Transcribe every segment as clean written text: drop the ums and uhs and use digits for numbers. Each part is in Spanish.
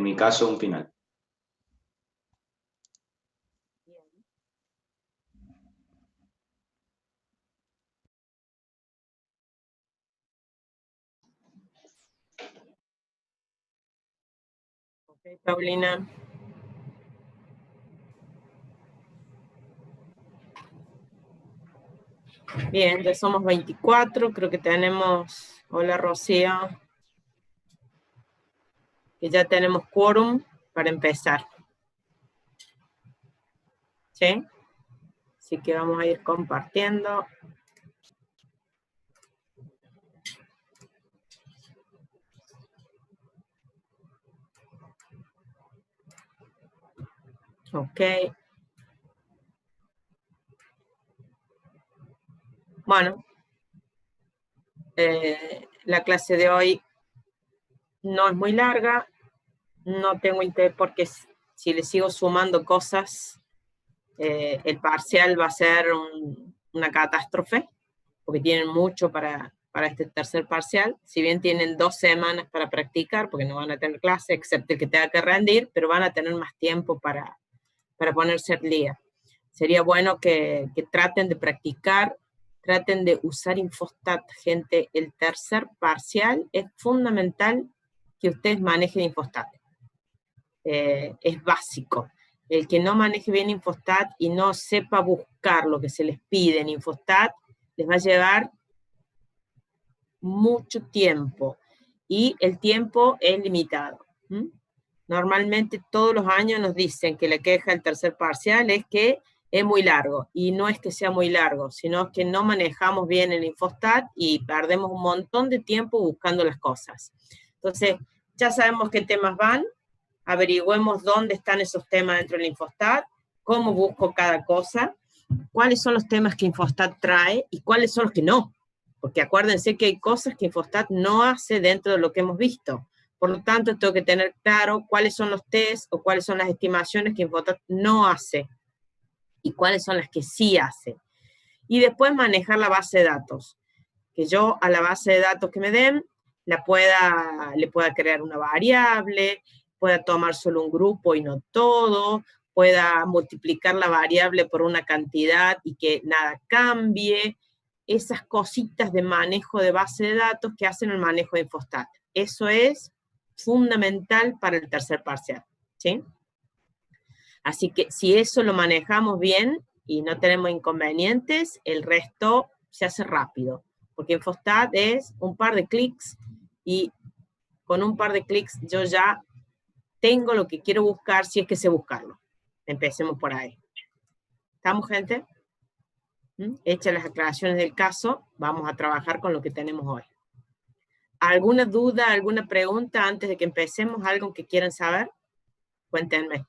mi caso un final. Ok, Paulina. Bien, ya somos 24, creo que tenemos, hola Rocío, que ya tenemos quórum para empezar. ¿Sí? Así que vamos a ir compartiendo. Ok. Bueno, la clase de hoy no es muy larga, no tengo interés porque si le sigo sumando cosas, el parcial va a ser una catástrofe, porque tienen mucho para este tercer parcial, si bien tienen 2 semanas para practicar, porque no van a tener clase, excepto el que tenga que rendir, pero van a tener más tiempo para ponerse al día. Sería bueno que traten de practicar, traten de usar Infostat, gente. El tercer parcial es fundamental que ustedes manejen Infostat. Es básico. El que no maneje bien Infostat y no sepa buscar lo que se les pide en Infostat, les va a llevar mucho tiempo. Y el tiempo es limitado. Normalmente todos los años nos dicen que la queja del tercer parcial es que es muy largo, y no es que sea muy largo, sino que no manejamos bien el Infostat y perdemos un montón de tiempo buscando las cosas. Entonces, ya sabemos qué temas van, averigüemos dónde están esos temas dentro del Infostat, cómo busco cada cosa, cuáles son los temas que Infostat trae y cuáles son los que no, porque acuérdense que hay cosas que Infostat no hace dentro de lo que hemos visto. Por lo tanto, tengo que tener claro cuáles son los tests o cuáles son las estimaciones que Infostat no hace y cuáles son las que sí hace. Y después manejar la base de datos. Que yo a la base de datos que me den le pueda crear una variable, pueda tomar solo un grupo y no todo, pueda multiplicar la variable por una cantidad y que nada cambie. Esas cositas de manejo de base de datos que hacen el manejo de Infostat. Eso es fundamental para el tercer parcial, ¿sí? Así que si eso lo manejamos bien y no tenemos inconvenientes, el resto se hace rápido, porque Infostat es un par de clics y con un par de clics yo ya tengo lo que quiero buscar si es que sé buscarlo. Empecemos por ahí. ¿Estamos, gente? Hechas las aclaraciones del caso, vamos a trabajar con lo que tenemos hoy. ¿Alguna duda, alguna pregunta antes de que empecemos? ¿Algo que quieran saber? Cuéntenme.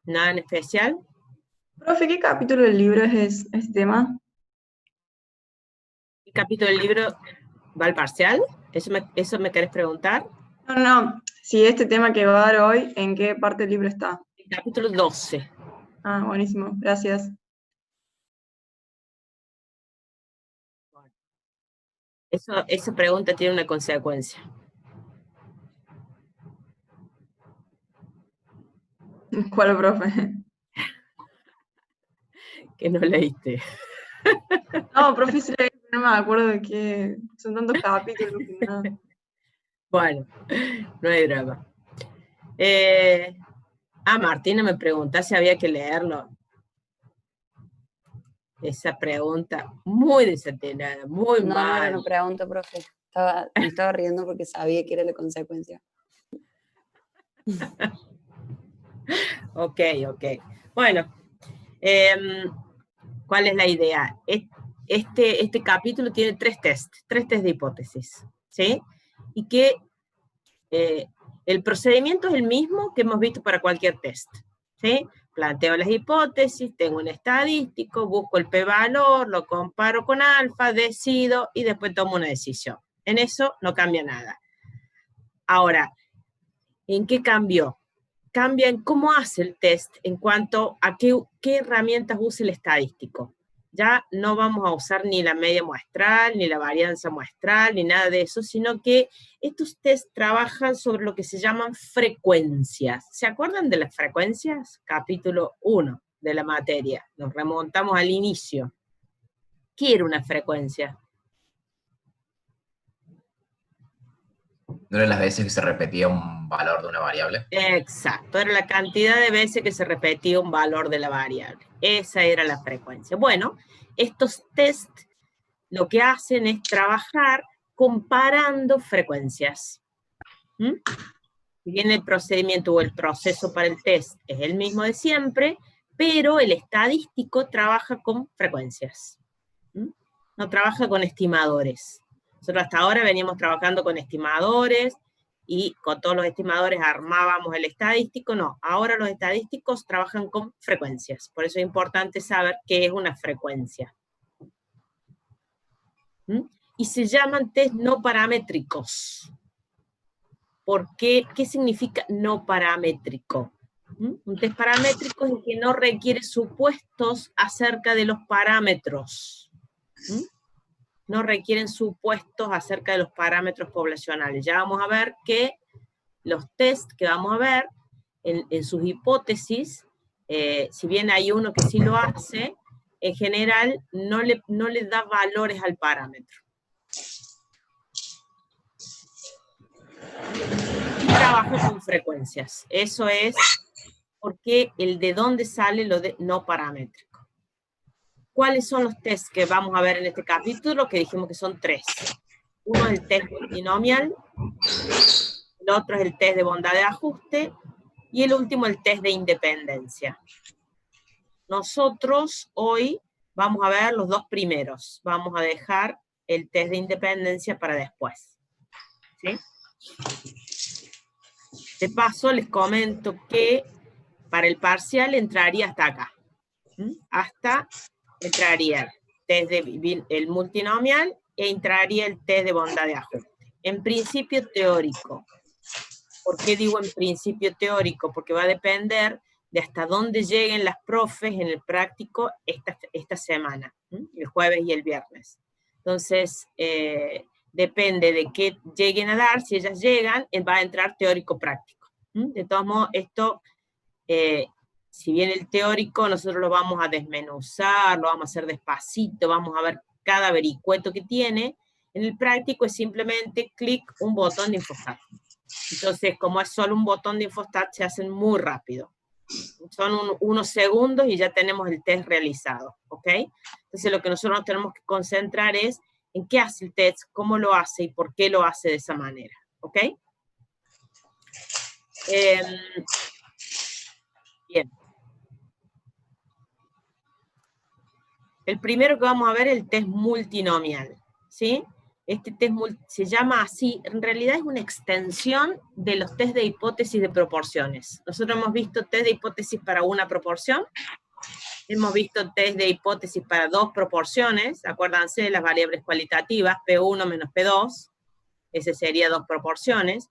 ¿Nada en especial? Profe, ¿qué capítulo del libro es este tema? ¿Qué capítulo del libro va al parcial? ¿Eso me querés preguntar? No. Si este tema que va a dar hoy, ¿en qué parte del libro está? El capítulo 12. Ah, buenísimo, gracias. Esa pregunta tiene una consecuencia. ¿Cuál, profe? Que no leíste. No, profe, sí leí, no me acuerdo de qué. Son tantos capítulos que no. Bueno, no hay drama. Martina me preguntó si había que leerlo. Esa pregunta muy desatinada, muy No, mal. no era una pregunta, profe. Me estaba riendo porque sabía que era la consecuencia. Ok. Bueno, ¿cuál es la idea? Este capítulo tiene 3 tests de hipótesis, ¿sí? Y que el procedimiento es el mismo que hemos visto para cualquier test, ¿sí? Planteo las hipótesis, tengo un estadístico, busco el p-valor, lo comparo con alfa, decido y después tomo una decisión. En eso no cambia nada. Ahora, ¿en qué cambió? cambia en cómo hace el test en cuanto a qué herramientas usa el estadístico. Ya no vamos a usar ni la media muestral, ni la varianza muestral, ni nada de eso, sino que estos test trabajan sobre lo que se llaman frecuencias. ¿Se acuerdan de las frecuencias? Capítulo 1 de la materia. Nos remontamos al inicio. ¿Qué era una frecuencia? ¿No eran las veces que se repetía un valor de una variable? Exacto, era la cantidad de veces que se repetía un valor de la variable. Esa era la frecuencia. Bueno, estos test lo que hacen es trabajar comparando frecuencias. Si bien el procedimiento o el proceso para el test es el mismo de siempre, pero el estadístico trabaja con frecuencias. No trabaja con estimadores. Nosotros hasta ahora veníamos trabajando con estimadores y con todos los estimadores armábamos el estadístico. No, ahora los estadísticos trabajan con frecuencias. Por eso es importante saber qué es una frecuencia. Y se llaman test no paramétricos. ¿Por qué? ¿Qué significa no paramétrico? Un test paramétrico es el que no requiere supuestos acerca de los parámetros. No requieren supuestos acerca de los parámetros poblacionales. Ya vamos a ver que los test que vamos a ver en sus hipótesis, si bien hay uno que sí lo hace, en general no le da valores al parámetro. Y trabaja con frecuencias. Eso es porque el de dónde sale lo de no paramétrico. ¿Cuáles son los tests que vamos a ver en este capítulo? Que dijimos que son 3. Uno es el test multinomial, el otro es el test de bondad de ajuste, y el último el test de independencia. Nosotros hoy vamos a ver los 2 primeros. Vamos a dejar el test de independencia para después. ¿Sí? De paso, les comento que para el parcial entraría hasta acá. Entraría el test de el multinomial e entraría el test de bondad de ajuste. En principio teórico. ¿Por qué digo en principio teórico? Porque va a depender de hasta dónde lleguen las profes en el práctico esta semana, el jueves y el viernes. Entonces, depende de qué lleguen a dar. Si ellas llegan, va a entrar teórico-práctico. De todos modos, esto, si bien el teórico nosotros lo vamos a desmenuzar, lo vamos a hacer despacito, vamos a ver cada vericueto que tiene, en el práctico es simplemente clic un botón de Infostat. Entonces, como es solo un botón de Infostat, se hacen muy rápido. Son unos segundos y ya tenemos el test realizado, ¿ok? Entonces, lo que nosotros nos tenemos que concentrar es en qué hace el test, cómo lo hace y por qué lo hace de esa manera, ¿ok? Bien. El primero que vamos a ver es el test multinomial, ¿sí? Este test se llama así, en realidad es una extensión de los test de hipótesis de proporciones. Nosotros hemos visto test de hipótesis para una proporción, hemos visto test de hipótesis para 2 proporciones, acuérdense de las variables cualitativas, P1 menos P2, ese sería 2 proporciones,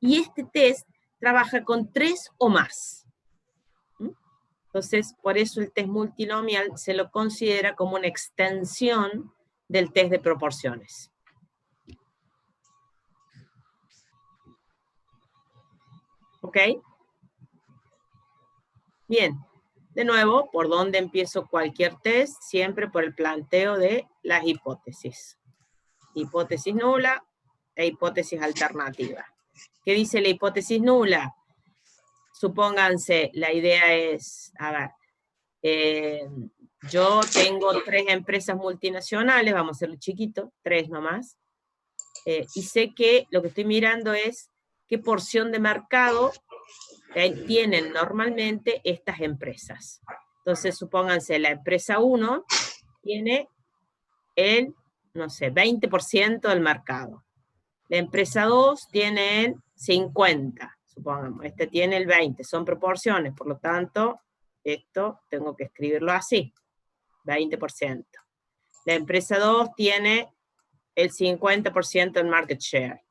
y este test trabaja con 3 o más. Entonces, por eso el test multinomial se lo considera como una extensión del test de proporciones. ¿Ok? Bien. De nuevo, ¿por dónde empiezo cualquier test? Siempre por el planteo de las hipótesis. Hipótesis nula e hipótesis alternativa. ¿Qué dice la hipótesis nula? Supónganse, la idea es, a ver, yo tengo 3 empresas multinacionales, vamos a hacerlo chiquito, 3 nomás, y sé que lo que estoy mirando es qué porción de mercado tienen normalmente estas empresas. Entonces, supónganse, la empresa 1 tiene el, no sé, 20% del mercado. La empresa 2 tiene el 50%. Supongamos, este tiene el 20%, son proporciones, por lo tanto, esto tengo que escribirlo así, 20%. La empresa 2 tiene el 50% del market share.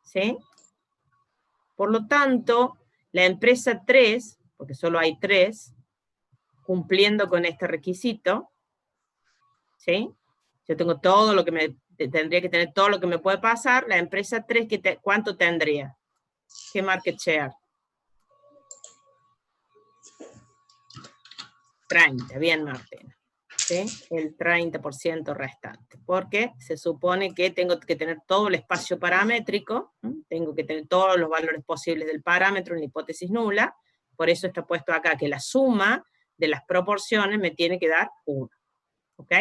¿Sí? Por lo tanto, la empresa 3, porque solo hay 3, cumpliendo con este requisito, ¿sí? Yo tengo todo lo que tendría que tener todo lo que me puede pasar. La empresa 3, ¿cuánto tendría? ¿Qué market share? 30, bien Martina. ¿Sí? El 30% restante, porque se supone que tengo que tener todo el espacio paramétrico, ¿sí? Tengo que tener todos los valores posibles del parámetro en la hipótesis nula, por eso está puesto acá que la suma de las proporciones me tiene que dar 1. ¿Ok?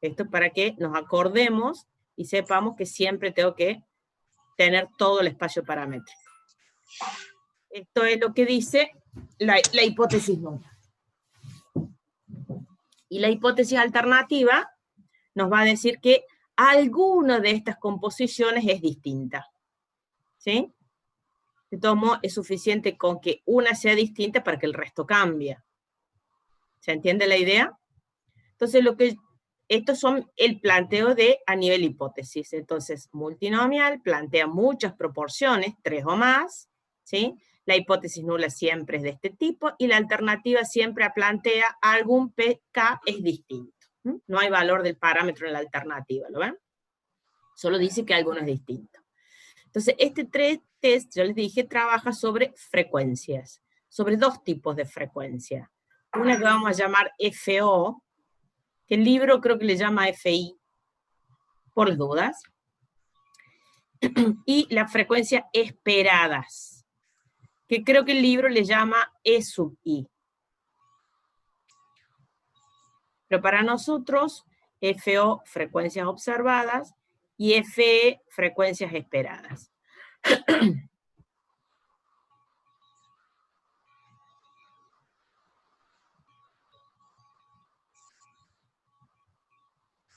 Esto es para que nos acordemos y sepamos que siempre tengo que tener todo el espacio paramétrico. Esto es lo que dice la hipótesis nula. Y la hipótesis alternativa nos va a decir que alguna de estas composiciones es distinta. ¿Sí? De todos modos, es suficiente con que una sea distinta para que el resto cambie. ¿Se entiende la idea? Entonces, estos son el planteo a nivel hipótesis. Entonces, multinomial plantea muchas proporciones, 3 o más, ¿sí? La hipótesis nula siempre es de este tipo, y la alternativa siempre plantea algún PK es distinto. No hay valor del parámetro en la alternativa, ¿lo ven? Solo dice que alguno es distinto. Entonces, este test, yo les dije, trabaja sobre frecuencias, sobre 2 tipos de frecuencia. Una que vamos a llamar FO, que el libro creo que le llama FI, por dudas, y la frecuencia esperadas, que creo que el libro le llama E sub I. Pero para nosotros, FO, frecuencias observadas, y FE, frecuencias esperadas.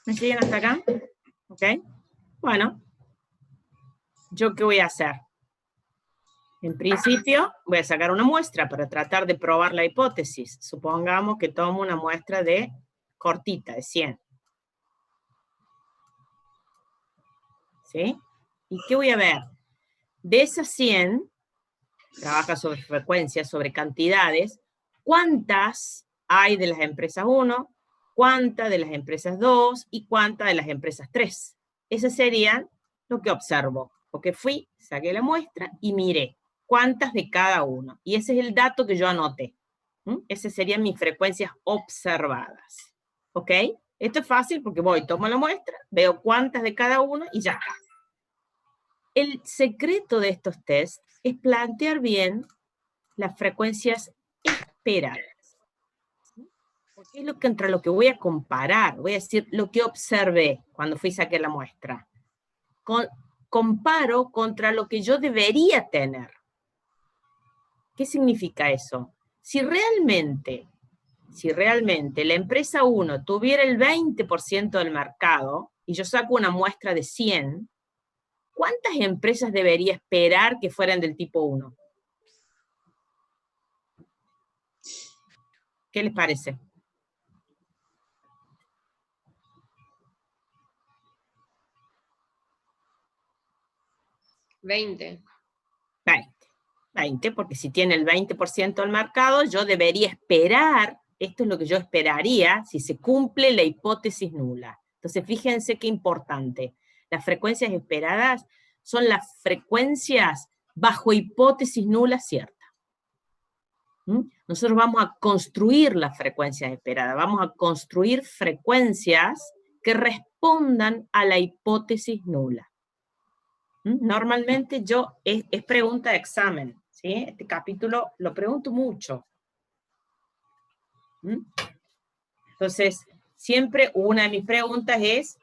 ¿Me siguen hasta acá? ¿Ok? Bueno, ¿yo qué voy a hacer? En principio, voy a sacar una muestra para tratar de probar la hipótesis. Supongamos que tomo una muestra de cortita, de 100. ¿Sí? ¿Y qué voy a ver? De esas 100, trabaja sobre frecuencias, sobre cantidades, ¿cuántas hay de las empresas 1? ¿Cuántas de las empresas 2? ¿Y cuántas de las empresas 3? Ese serían lo que observo. Porque fui, saqué la muestra y miré cuántas de cada uno. Y ese es el dato que yo anoté. Esas serían mis frecuencias observadas. ¿Ok? Esto es fácil porque tomo la muestra, veo cuántas de cada uno y ya está. El secreto de estos tests es plantear bien las frecuencias esperadas. Porque es contra lo que voy a comparar. Voy a decir lo que observé cuando fui y saqué la muestra. Comparo contra lo que yo debería tener. ¿Qué significa eso? Si realmente la empresa 1 tuviera el 20% del mercado y yo saco una muestra de 100, ¿cuántas empresas debería esperar que fueran del tipo 1? ¿Qué les parece? ¿20? 20, porque si tiene el 20% del mercado, yo debería esperar, esto es lo que yo esperaría, si se cumple la hipótesis nula. Entonces, fíjense qué importante. Las frecuencias esperadas son las frecuencias bajo hipótesis nula cierta. Nosotros vamos a construir las frecuencias esperadas, vamos a construir frecuencias que respondan a la hipótesis nula. Normalmente es pregunta de examen, ¿sí? Este capítulo lo pregunto mucho. Entonces, siempre una de mis preguntas es,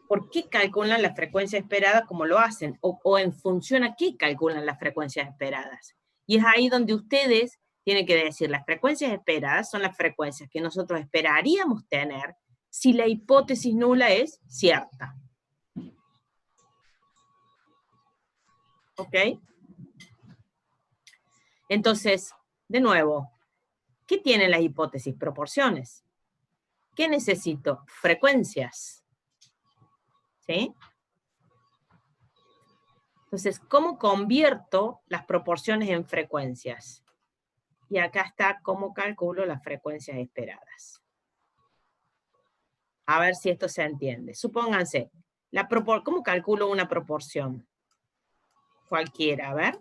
¿por qué calculan las frecuencias esperadas como lo hacen? O en función a qué calculan las frecuencias esperadas. Y es ahí donde ustedes tienen que decir, las frecuencias esperadas son las frecuencias que nosotros esperaríamos tener si la hipótesis nula es cierta. ¿Ok? Entonces, de nuevo, ¿qué tienen las hipótesis? Proporciones. ¿Qué necesito? Frecuencias. ¿Sí? Entonces, ¿cómo convierto las proporciones en frecuencias? Y acá está cómo calculo las frecuencias esperadas. A ver si esto se entiende. Supónganse, ¿cómo calculo una proporción? Cualquiera, a ver,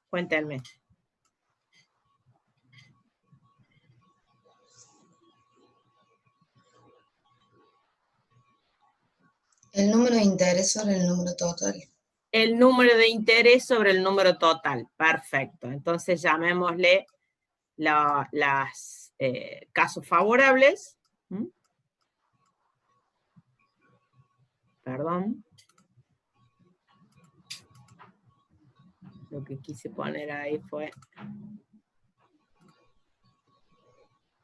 cuéntenme. El número de interés sobre el número total. El número de interés sobre el número total. Perfecto. Entonces llamémosle las casos favorables. Perdón. Lo que quise poner ahí fue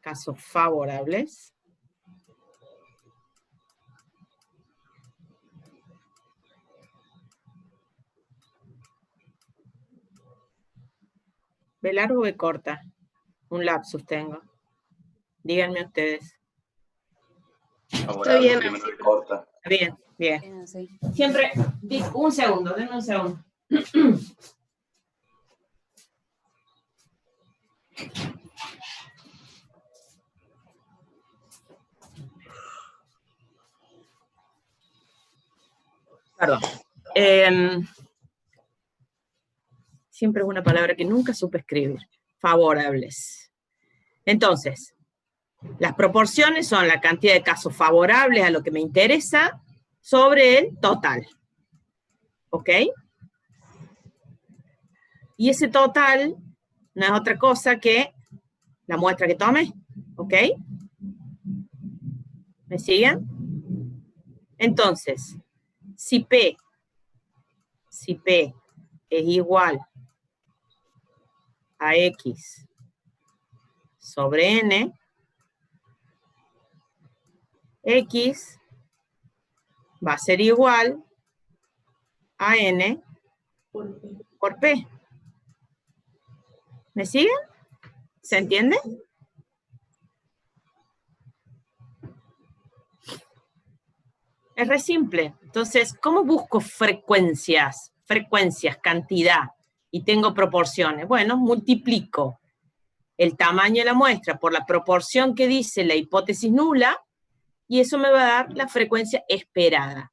casos favorables. ¿B largo o B corta? Un lapsus tengo. Díganme ustedes. Está bien, Primero B corta. Bien, bien. Bien, así. Siempre, un segundo, denme un segundo. Perdón. Siempre es una palabra que nunca supe escribir. Favorables. Entonces, las proporciones son la cantidad de casos favorables a lo que me interesa sobre el total. ¿Ok? Y ese total no es otra cosa que la muestra que tome. ¿Ok? ¿Me siguen? Entonces, si P es igual a X sobre N, X va a ser igual a N por P. ¿Me siguen? ¿Se entiende? Es re simple. Entonces, ¿cómo busco frecuencias? Frecuencias, cantidad, y tengo proporciones. Bueno, multiplico el tamaño de la muestra por la proporción que dice la hipótesis nula, y eso me va a dar la frecuencia esperada.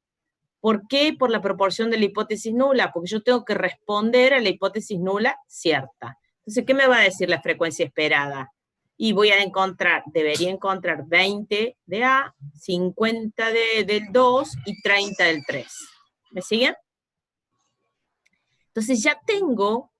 ¿Por qué por la proporción de la hipótesis nula? Porque yo tengo que responder a la hipótesis nula cierta. Entonces, ¿qué me va a decir la frecuencia esperada? Y voy a encontrar, debería encontrar 20 de A, 50 del 2 y 30 del 3. ¿Me siguen? Entonces ya tengo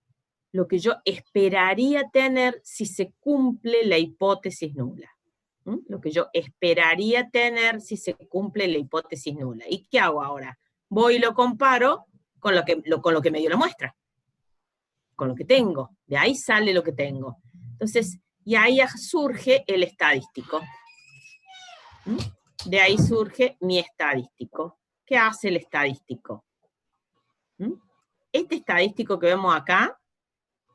lo que yo esperaría tener si se cumple la hipótesis nula. Lo que yo esperaría tener si se cumple la hipótesis nula. ¿Y qué hago ahora? Voy y lo comparo con lo que me dio la muestra. Con lo que tengo. De ahí sale lo que tengo. Entonces, y ahí surge el estadístico. De ahí surge mi estadístico. ¿Qué hace el estadístico? Este estadístico que vemos acá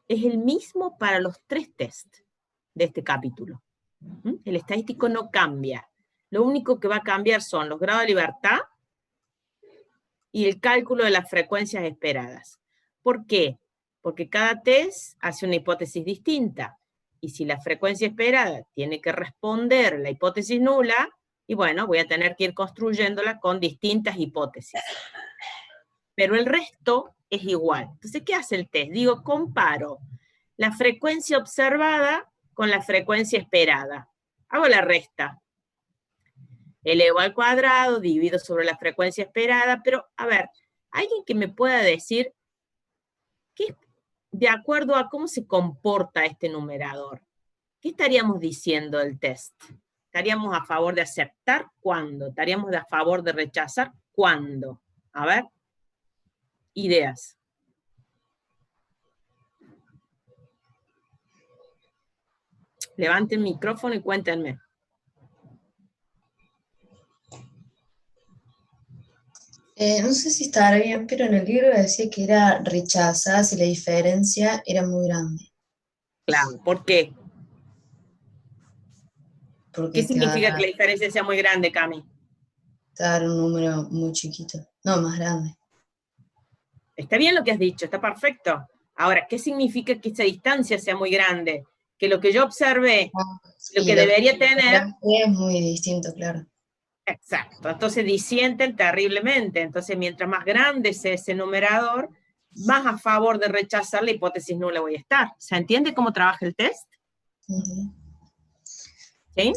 es el mismo para los 3 tests de este capítulo. El estadístico no cambia. Lo único que va a cambiar son los grados de libertad y el cálculo de las frecuencias esperadas. ¿Por qué? Porque cada test hace una hipótesis distinta. Y si la frecuencia esperada tiene que responder la hipótesis nula, y bueno, voy a tener que ir construyéndola con distintas hipótesis. Pero el resto es igual. Entonces, ¿qué hace el test? Digo, comparo la frecuencia observada con la frecuencia esperada. Hago la resta. Elevo al cuadrado, divido sobre la frecuencia esperada, pero, a ver, ¿alguien que me pueda decir qué, de acuerdo a cómo se comporta este numerador? ¿Qué estaríamos diciendo del test? ¿Estaríamos a favor de aceptar? ¿Cuándo? ¿Estaríamos a favor de rechazar? ¿Cuándo? A ver. Ideas. Levanten el micrófono y cuéntenme. No sé si estará bien, pero en el libro decía que era rechazada si la diferencia era muy grande. Claro, ¿por qué? Porque ¿Qué significa que la diferencia sea muy grande, Cami? te da un número muy chiquito. No, más grande. Está bien lo que has dicho, está perfecto. Ahora, ¿qué significa que esa distancia sea muy grande? Que lo que yo observé, lo que debería tener... Es muy distinto, claro. Exacto, entonces disienten terriblemente. Entonces, mientras más grande sea ese numerador, más a favor de rechazar la hipótesis nula voy a estar. ¿Se entiende cómo trabaja el test? Ujú. ¿Sí?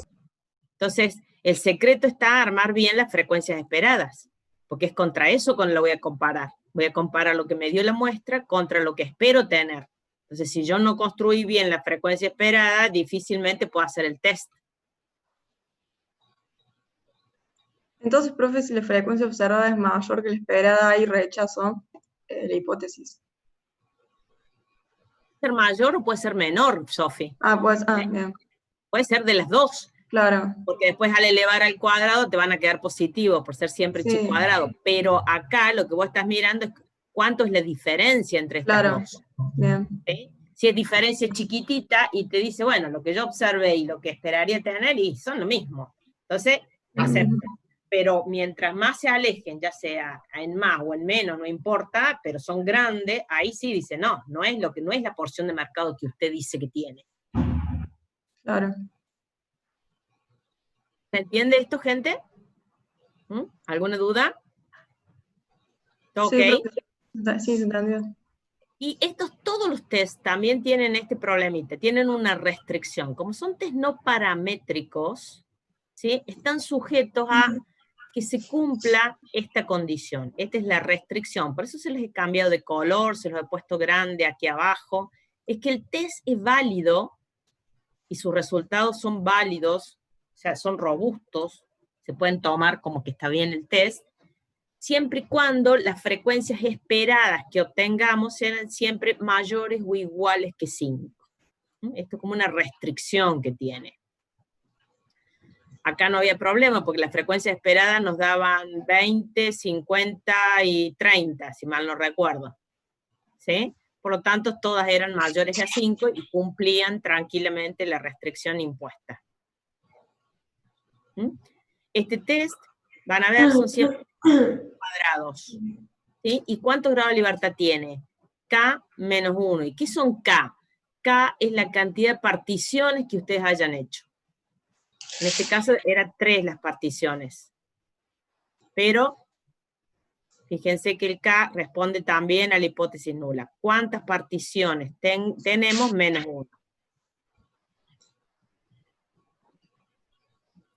Entonces, el secreto está armar bien las frecuencias esperadas, porque es contra eso con lo que voy a comparar. Voy a comparar lo que me dio la muestra contra lo que espero tener. Entonces, si yo no construí bien la frecuencia esperada, difícilmente puedo hacer el test. Entonces, profe, si la frecuencia observada es mayor que la esperada, hay rechazo la hipótesis. Puede ser mayor o puede ser menor, Sofi. Pues, bien, Puede ser de las dos. claro. Porque después al elevar al cuadrado te van a quedar positivos por ser siempre chi Sí. cuadrado. Pero acá lo que vos estás mirando es cuánto es la diferencia entre estas Claro, dos. bien. ¿Sí? Si es diferencia chiquitita y te dice, bueno, lo que yo observé y lo que esperaría tener y son lo mismo. Entonces, acepta. Pero mientras más se alejen, ya sea en más o en menos, no importa, pero son grandes, ahí sí dice, no, no es la porción de mercado que usted dice que tiene. Claro. ¿Se entiende esto, gente? ¿Alguna duda? ¿Todo Sí, ok? profe, sí, se entendió. Y todos los test también tienen este problemita, tienen una restricción. Como son test no paramétricos, ¿sí? Están sujetos a que se cumpla esta condición. Esta es la restricción. Por eso se les he cambiado de color, se los he puesto grande aquí abajo. Es que el test es válido y sus resultados son válidos, o sea, son robustos, se pueden tomar como que está bien el test, siempre y cuando las frecuencias esperadas que obtengamos sean siempre mayores o iguales que 5. Esto es como una restricción que tiene. Acá no había problema porque las frecuencias esperadas nos daban 20, 50 y 30, si mal no recuerdo. ¿Sí? Por lo tanto, todas eran mayores a 5 y cumplían tranquilamente la restricción impuesta. Este test, van a ver, son siempre cuadrados. ¿Sí? ¿Y cuántos grados de libertad tiene? K menos 1. ¿Y qué son K? K es la cantidad de particiones que ustedes hayan hecho. En este caso eran 3 las particiones. Pero, fíjense que el K responde también a la hipótesis nula. ¿Cuántas particiones tenemos menos 1?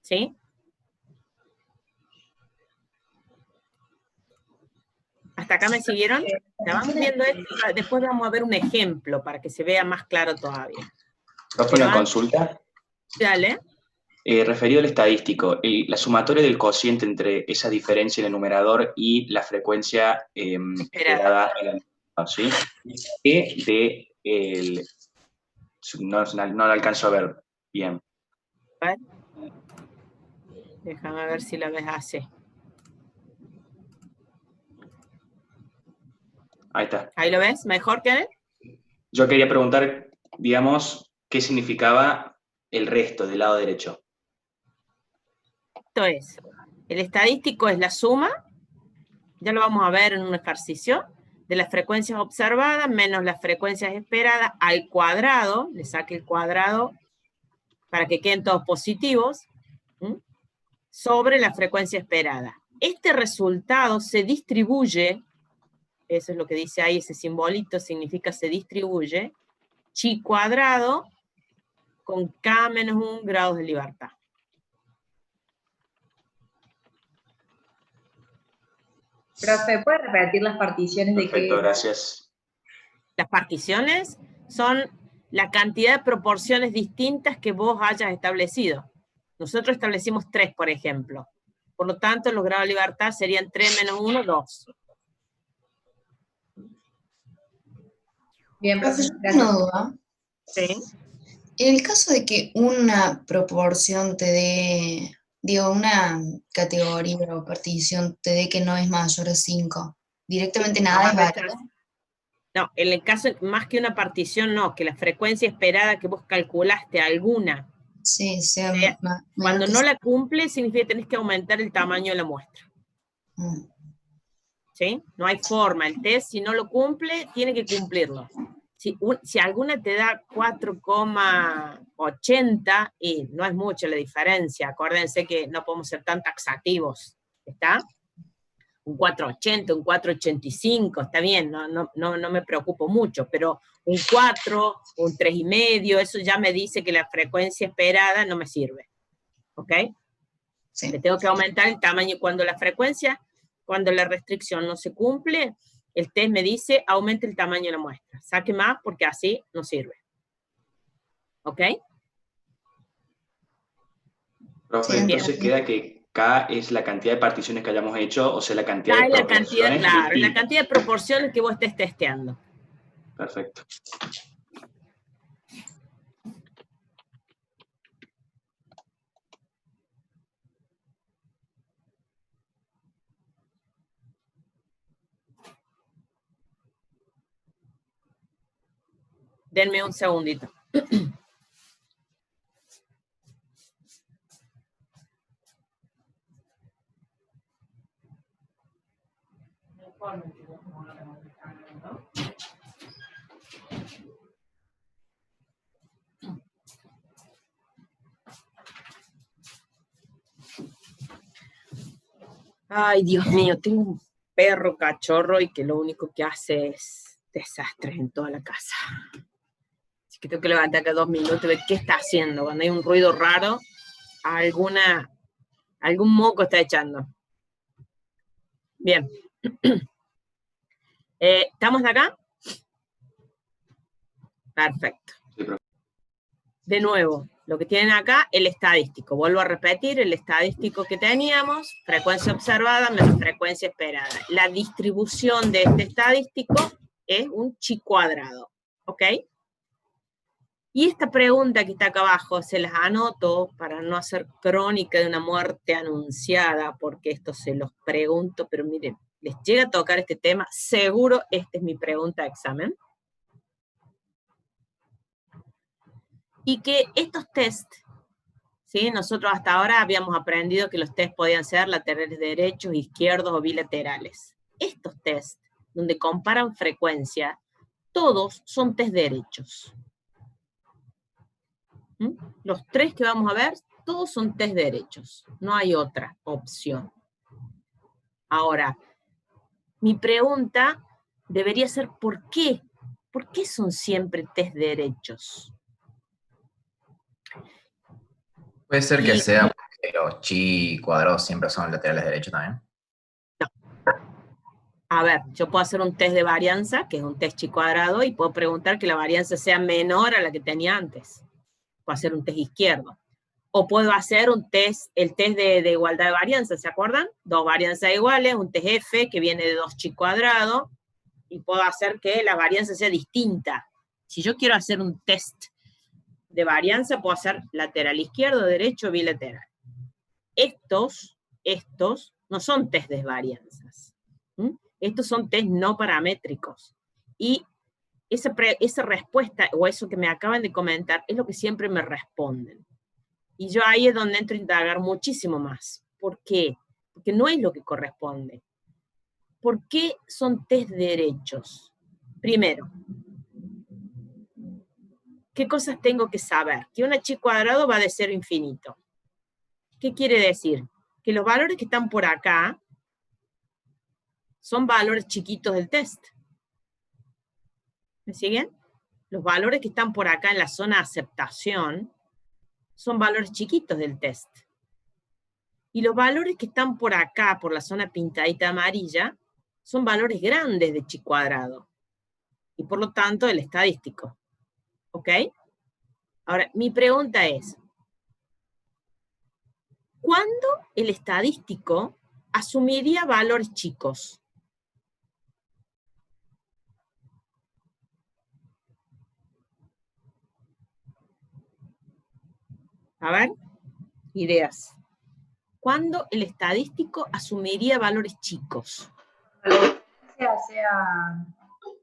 ¿Sí? ¿Hasta acá me siguieron? La vamos viendo esto, después vamos a ver un ejemplo para que se vea más claro todavía. Profe, una consulta. Dale. Referido al estadístico, la sumatoria del cociente entre esa diferencia en el numerador y la frecuencia esperada en el numerador, ¿sí? No lo alcanzo a ver bien. A ver. Déjame ver si la ves así. Ahí está. ¿Ahí lo ves? ¿Mejor, Kenneth? Yo quería preguntar, digamos, ¿qué significaba el resto del lado derecho? Esto es, el estadístico es la suma, ya lo vamos a ver en un ejercicio, de las frecuencias observadas menos las frecuencias esperadas al cuadrado, le saque el cuadrado para que queden todos positivos, sobre la frecuencia esperada. Este resultado se distribuye, eso es lo que dice ahí, ese simbolito significa se distribuye, chi cuadrado con k menos 1 grados de libertad. Profe, ¿puede repetir las particiones? Perfecto, gracias. Las particiones son la cantidad de proporciones distintas que vos hayas establecido. Nosotros establecimos 3, por ejemplo. Por lo tanto, los grados de libertad serían 3 menos 1, 2. Bien, profe, Una duda. Sí. En el caso de que una proporción te dé, digo, una categoría o partición te dé que no es mayor a 5, directamente nada es válido. No, en el caso, más que una partición, no, que la frecuencia esperada que vos calculaste, alguna, Sí, cuando no la cumple, significa que tenés que aumentar el tamaño de la muestra. ¿sí? No hay forma. El test, si no lo cumple, tiene que cumplirlo. Si alguna te da 4,80, y no es mucho la diferencia, acuérdense que no podemos ser tan taxativos, ¿está? Un 4,80, un 4,85, está bien, no me preocupo mucho, pero un 4, un 3,5, eso ya me dice que la frecuencia esperada no me sirve, ¿ok? Sí. Le tengo que aumentar el tamaño. Cuando la restricción no se cumple, el test me dice, aumente el tamaño de la muestra. Saque más porque así no sirve. ¿Ok? Profe, Sí, entonces queda que K es la cantidad de particiones que hayamos hecho, o sea, la cantidad de La cantidad, proporciones claro, la distintas. cantidad de proporciones que vos estés testeando. Perfecto. Denme un segundito. Ay, Dios mío, tengo un perro cachorro y que lo único que hace es desastres en toda la casa. Así que tengo que levantar cada 2 minutos y ver qué está haciendo. Cuando hay un ruido raro, algún moco está echando. Bien. ¿Estamos de acá? Perfecto. Sí, profe. De nuevo, lo que tienen acá, el estadístico. Vuelvo a repetir, el estadístico que teníamos, frecuencia observada menos frecuencia esperada. La distribución de este estadístico es un chi cuadrado, ¿ok? Y esta pregunta que está acá abajo, se las anoto para no hacer crónica de una muerte anunciada, porque esto se los pregunto, pero miren, les llega a tocar este tema, seguro esta es mi pregunta de examen. Y que estos test, ¿sí? Nosotros hasta ahora habíamos aprendido que los test podían ser laterales derechos, izquierdos o bilaterales. Estos test, donde comparan frecuencia, todos son test derechos. ¿Mm? Los 3 que vamos a ver, todos son test derechos. No hay otra opción. Ahora, mi pregunta debería ser ¿por qué? ¿Por qué son siempre test derechos? Puede ser que sea porque los chi cuadrados siempre son laterales derechos también. A ver, yo puedo hacer un test de varianza, que es un test chi cuadrado, y puedo preguntar que la varianza sea menor a la que tenía antes. Puedo hacer un test izquierdo. O puedo hacer un test, el test de igualdad de varianza, ¿se acuerdan? 2 varianzas iguales, un test F que viene de 2 chi cuadrado, y puedo hacer que la varianza sea distinta. Si yo quiero hacer un test de varianza, puedo hacer lateral izquierdo, derecho, bilateral. Estos no son test de varianzas. Estos son test no paramétricos. Y esa respuesta, o eso que me acaban de comentar, es lo que siempre me responden. Y yo ahí es donde entro a indagar muchísimo más. ¿Por qué? Porque no es lo que corresponde. ¿Por qué son test derechos? Primero, ¿qué cosas tengo que saber? Que una chi cuadrado va de 0 a infinito. ¿Qué quiere decir? Que los valores que están por acá son valores chiquitos del test. ¿Me siguen? Los valores que están por acá en la zona de aceptación son valores chiquitos del test. Y los valores que están por acá, por la zona pintadita amarilla, son valores grandes de chi cuadrado. Y por lo tanto, el estadístico. ¿Ok? Ahora, mi pregunta es, ¿cuándo el estadístico asumiría valores chicos? A ver, ideas. ¿Cuándo el estadístico asumiría valores chicos?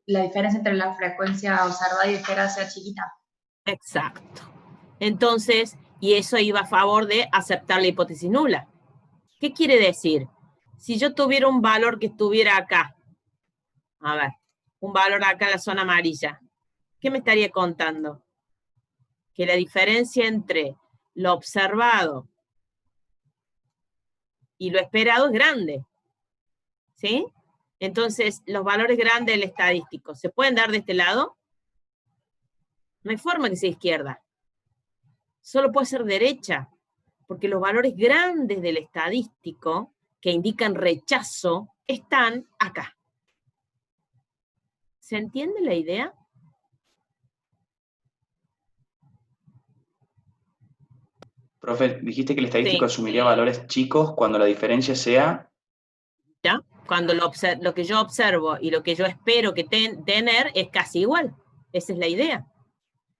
La diferencia entre la frecuencia observada y esperada sea chiquita. Exacto. Entonces, y eso iba a favor de aceptar la hipótesis nula. ¿Qué quiere decir? Si yo tuviera un valor que estuviera acá, a ver, un valor acá en la zona amarilla, ¿qué me estaría contando? Que la diferencia entre lo observado y lo esperado es grande, ¿sí? Entonces, los valores grandes del estadístico, ¿se pueden dar de este lado? No hay forma que sea izquierda. Solo puede ser derecha, porque los valores grandes del estadístico, que indican rechazo, están acá. ¿Se entiende la idea? Profe, dijiste que el estadístico Sí. asumiría valores chicos cuando la diferencia sea... ¿Ya? Cuando lo que yo observo y lo que yo espero que tener es casi igual. Esa es la idea.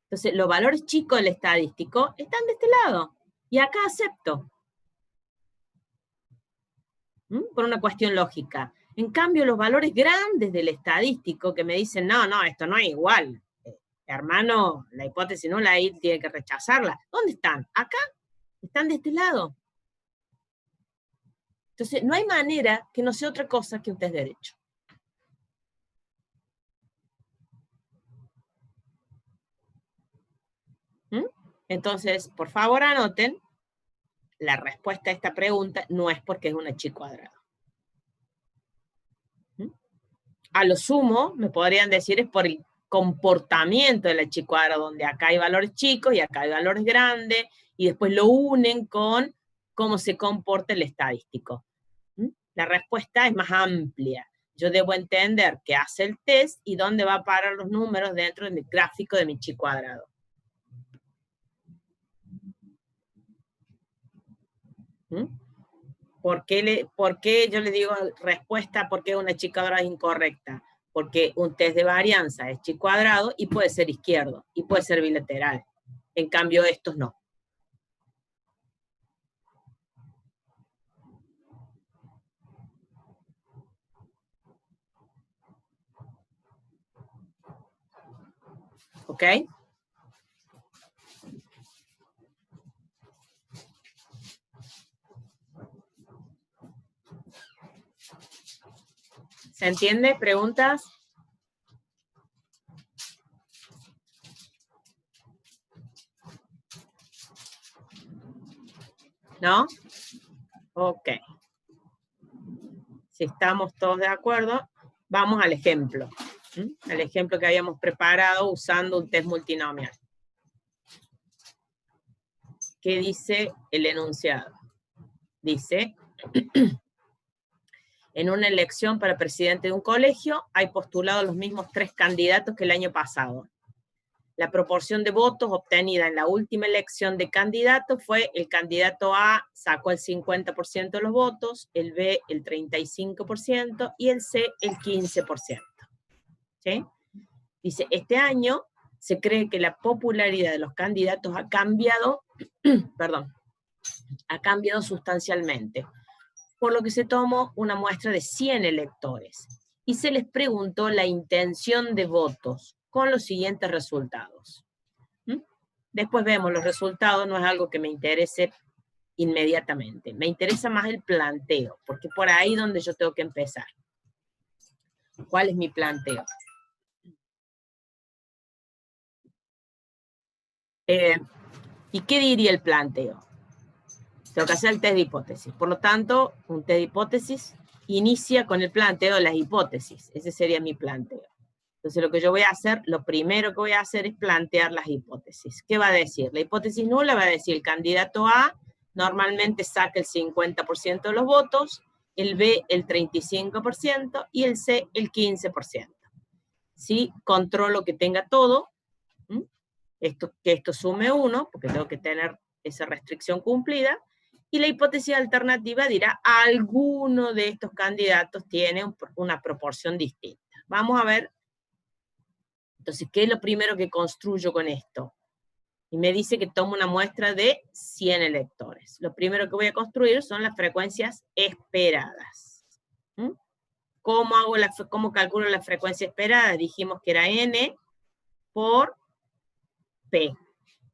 Entonces, los valores chicos del estadístico están de este lado. Y acá acepto. Por una cuestión lógica. En cambio, los valores grandes del estadístico que me dicen, no, esto no es igual. Hermano, la hipótesis nula ahí tiene que rechazarla. ¿Dónde están? Acá. Están de este lado. Entonces, no hay manera que no sea otra cosa que un test derecho. Entonces, por favor anoten, la respuesta a esta pregunta no es porque es una chi cuadrada. A lo sumo, me podrían decir, es por el comportamiento de la chi cuadrada, donde acá hay valores chicos y acá hay valores grandes, y después lo unen con cómo se comporta el estadístico. La respuesta es más amplia. Yo debo entender qué hace el test y dónde va a parar los números dentro de mi gráfico de mi chi cuadrado. ¿Por qué yo le digo respuesta? ¿Por qué una chi cuadrada es incorrecta? Porque un test de varianza es chi cuadrado y puede ser izquierdo, y puede ser bilateral. En cambio, estos no. ¿Ok? ¿Se entiende? ¿Preguntas? ¿No? Ok. Si estamos todos de acuerdo, vamos al ejemplo. Al ejemplo que habíamos preparado usando un test multinomial. ¿Qué dice el enunciado? Dice, en una elección para presidente de un colegio, hay postulados los mismos 3 candidatos que el año pasado. La proporción de votos obtenida en la última elección de candidatos fue: el candidato A sacó el 50% de los votos, el B el 35% y el C el 15%. ¿Sí? Dice, este año se cree que la popularidad de los candidatos ha cambiado, ha cambiado sustancialmente, por lo que se tomó una muestra de 100 electores y se les preguntó la intención de votos con los siguientes resultados. Después vemos los resultados, no es algo que me interese inmediatamente. Me interesa más el planteo, porque por ahí es donde yo tengo que empezar. ¿Cuál es mi planteo? ¿Y qué diría el planteo? Tengo que hacer el test de hipótesis. Por lo tanto, un test de hipótesis inicia con el planteo de las hipótesis. Ese sería mi planteo. Entonces, lo que yo voy a hacer, lo primero que voy a hacer es plantear las hipótesis. ¿Qué va a decir? La hipótesis nula va a decir, el candidato A normalmente saca el 50% de los votos, el B el 35% y el C el 15%. Si controlo que tenga todo, que esto sume 1, porque tengo que tener esa restricción cumplida, y la hipótesis alternativa dirá, alguno de estos candidatos tiene una proporción distinta. Vamos a ver, entonces, ¿qué es lo primero que construyo con esto? Y me dice que tomo una muestra de 100 electores. Lo primero que voy a construir son las frecuencias esperadas. ¿Cómo calculo la frecuencia esperada? Dijimos que era n por p.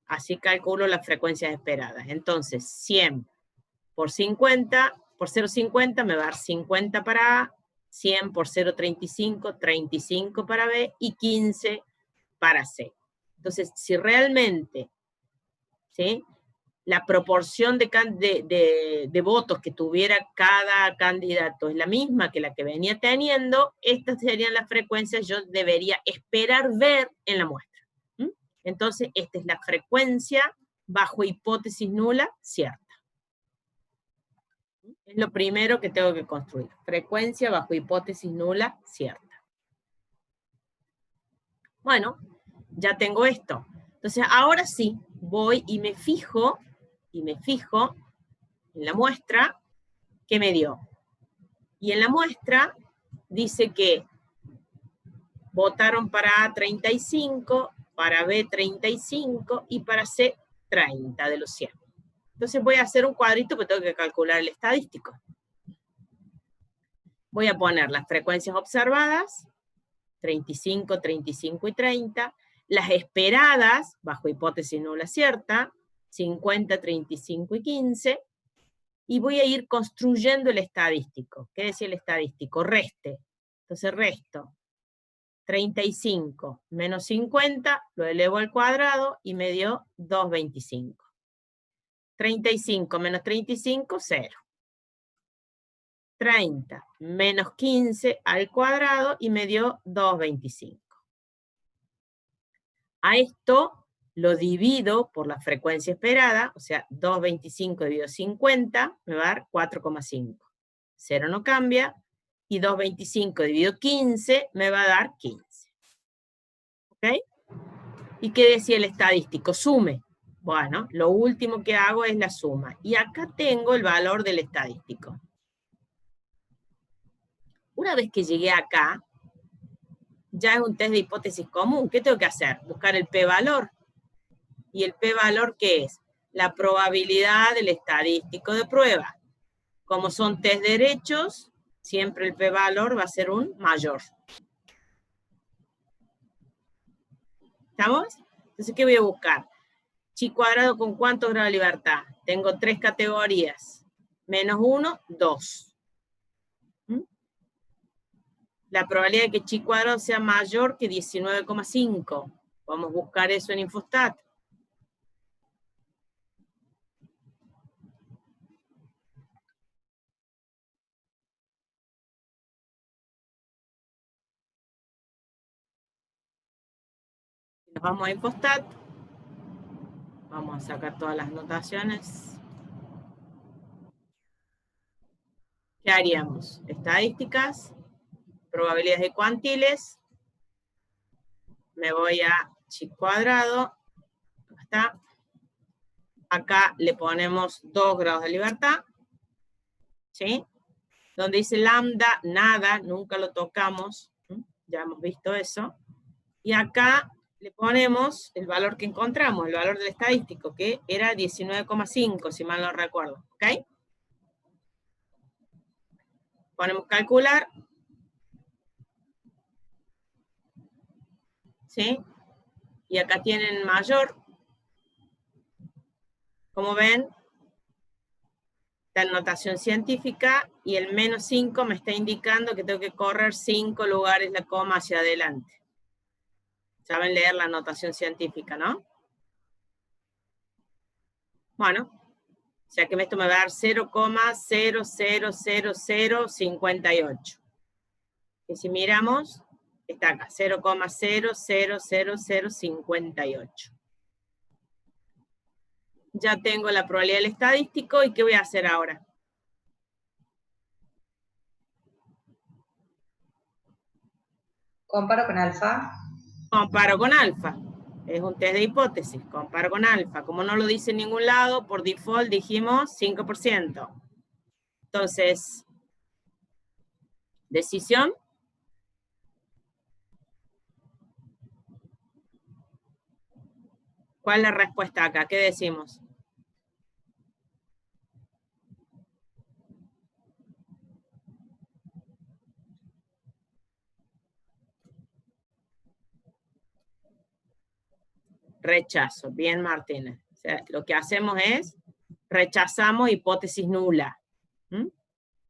Así calculo las frecuencias esperadas. Entonces, 100 por 50 por 0,50 me va a dar 50 para A, 100 por 0,35, 35 para B y 15 para C. Entonces, si realmente, ¿sí?, la proporción de votos que tuviera cada candidato es la misma que la que venía teniendo, estas serían las frecuencias yo debería esperar ver en la muestra. ¿Mm? Entonces, esta es la frecuencia bajo hipótesis nula cierta. Es lo primero que tengo que construir. Frecuencia bajo hipótesis nula cierta. Bueno, ya tengo esto. Entonces, ahora sí, voy y me fijo en la muestra que me dio. Y en la muestra dice que votaron para A 35, para B 35 y para C 30 de los 100. Entonces voy a hacer un cuadrito porque tengo que calcular el estadístico. Voy a poner las frecuencias observadas, 35, 35 y 30, las esperadas, bajo hipótesis nula cierta, 50, 35 y 15, y voy a ir construyendo el estadístico. ¿Qué decía el estadístico? Reste. Entonces resto 35 menos 50, lo elevo al cuadrado y me dio 2,25. 35 menos 35, 0. 30 menos 15 al cuadrado y me dio 2,25. A esto lo divido por la frecuencia esperada, o sea, 2,25 dividido 50 me va a dar 4,5. 0 no cambia, y 2,25 dividido 15 me va a dar 15. ¿Ok? ¿Y qué decía el estadístico? Sume. Bueno, lo último que hago es la suma. Y acá tengo el valor del estadístico. Una vez que llegué acá, ya es un test de hipótesis común. ¿Qué tengo que hacer? Buscar el p-valor. ¿Y el p-valor qué es? La probabilidad del estadístico de prueba. Como son test derechos, siempre el p-valor va a ser un mayor. ¿Estamos? Entonces, ¿qué voy a buscar? Chi cuadrado con ¿cuántos grados de libertad? Tengo 3 categorías. Menos 1, 2. La probabilidad de que chi cuadrado sea mayor que 19,5. Vamos a buscar eso en Infostat. Nos vamos a Infostat. Vamos a sacar todas las notaciones. ¿Qué haríamos? Estadísticas, probabilidades de cuantiles. Me voy a chi cuadrado. Acá está. Acá le ponemos 2 grados de libertad. ¿Sí? Donde dice lambda, nada, nunca lo tocamos. Ya hemos visto eso. Y acá le ponemos el valor que encontramos, el valor del estadístico, que era 19,5, si mal no recuerdo. ¿Ok? Ponemos calcular. ¿Sí? Y acá tienen mayor. Como ven, la notación científica, y el menos 5 me está indicando que tengo que correr 5 lugares la coma hacia adelante. Saben leer la notación científica, ¿no? Bueno, o sea que esto me va a dar 0,000058. Y si miramos, está acá, 0,000058. Ya tengo la probabilidad del estadístico, ¿y qué voy a hacer ahora? Comparo con alfa. Comparo con alfa. Es un test de hipótesis. Comparo con alfa. Como no lo dice en ningún lado, por default dijimos 5%. Entonces, decisión. ¿Cuál es la respuesta acá? ¿Qué decimos? Rechazo. Bien, Martínez. O sea, lo que hacemos es rechazamos hipótesis nula. ¿Mm?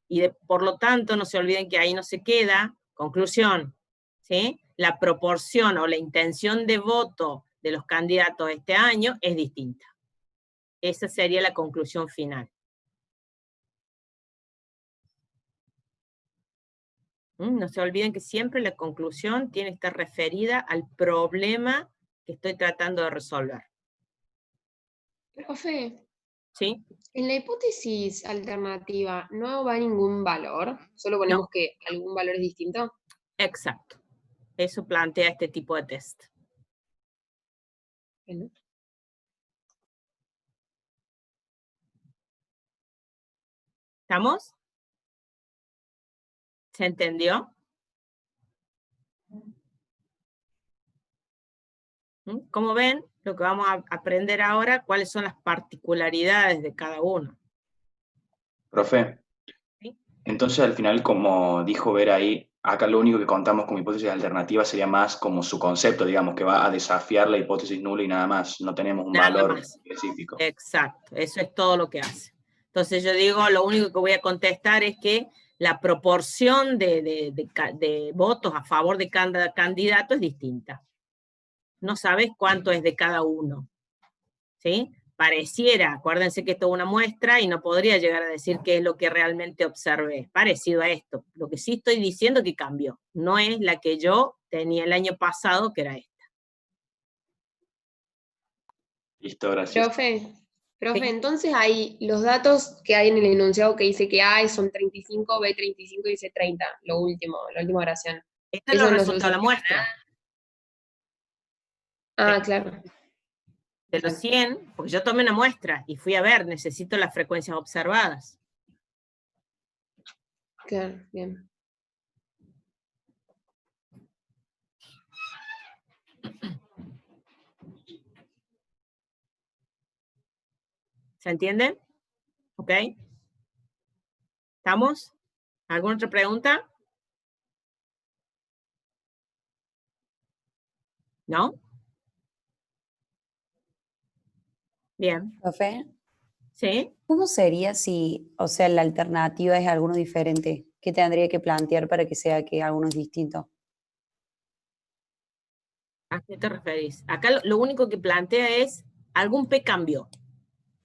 Y por lo tanto, no se olviden que ahí no se queda. Conclusión, ¿sí? La proporción o la intención de voto de los candidatos este año es distinta. Esa sería la conclusión final. No se olviden que siempre la conclusión tiene que estar referida al problema que estoy tratando de resolver. Profe, ¿Sí? en la hipótesis alternativa no va ningún valor, solo ponemos que algún valor es distinto. Exacto. Eso plantea este tipo de test. Bueno. ¿Estamos? ¿Se entendió? Como ven, lo que vamos a aprender ahora, cuáles son las particularidades de cada uno. Profe, ¿Sí? entonces al final, como dijo Vera ahí, acá lo único que contamos como hipótesis alternativa sería más como su concepto, digamos, que va a desafiar la hipótesis nula y nada más, no tenemos un Nada valor más. específico. Exacto, eso es todo lo que hace. Entonces yo digo, lo único que voy a contestar es que la proporción de votos a favor de cada candidato es distinta. No sabes cuánto es de cada uno, ¿sí? Pareciera, acuérdense que esto es una muestra y no podría llegar a decir qué es lo que realmente observé, parecido a esto. Lo que sí estoy diciendo que cambió, no es la que yo tenía el año pasado, que era esta. Listo, gracias. Profe, Sí. entonces hay los datos que hay en el enunciado que dice que A son 35, B35 y C30, la última oración. Este es Eso el no resultado de la soluciona muestra. Ah, claro. De los 100, porque yo tomé una muestra y fui a ver, necesito las frecuencias observadas. Claro, bien. ¿Se entiende? ¿Ok? ¿Estamos? ¿Alguna otra pregunta? ¿No? Bien. Profe, ¿Sí? ¿cómo sería si, o sea, la alternativa es alguno diferente? ¿Qué tendría que plantear para que sea que alguno es distinto? ¿A qué te referís? Acá lo único que plantea es algún P cambió.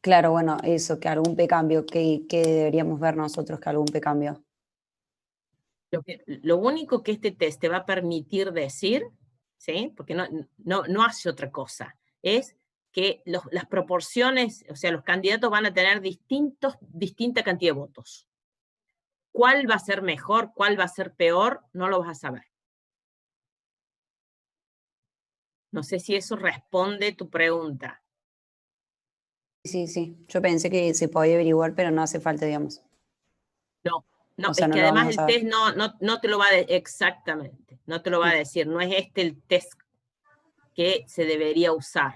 Claro, bueno, eso, que algún P cambio, ¿qué deberíamos ver nosotros que algún P cambio? Lo único que este test te va a permitir decir, ¿sí? Porque no hace otra cosa, es que las proporciones, o sea, los candidatos van a tener distinta cantidad de votos. ¿Cuál va a ser mejor, cuál va a ser peor? No lo vas a saber. No sé si eso responde tu pregunta. Sí, sí, yo pensé que se podía averiguar, pero no hace falta, digamos. No, O sea, es no que lo además vamos el a saber. test no te lo va a decir exactamente, no te lo va a decir, no es este el test que se debería usar.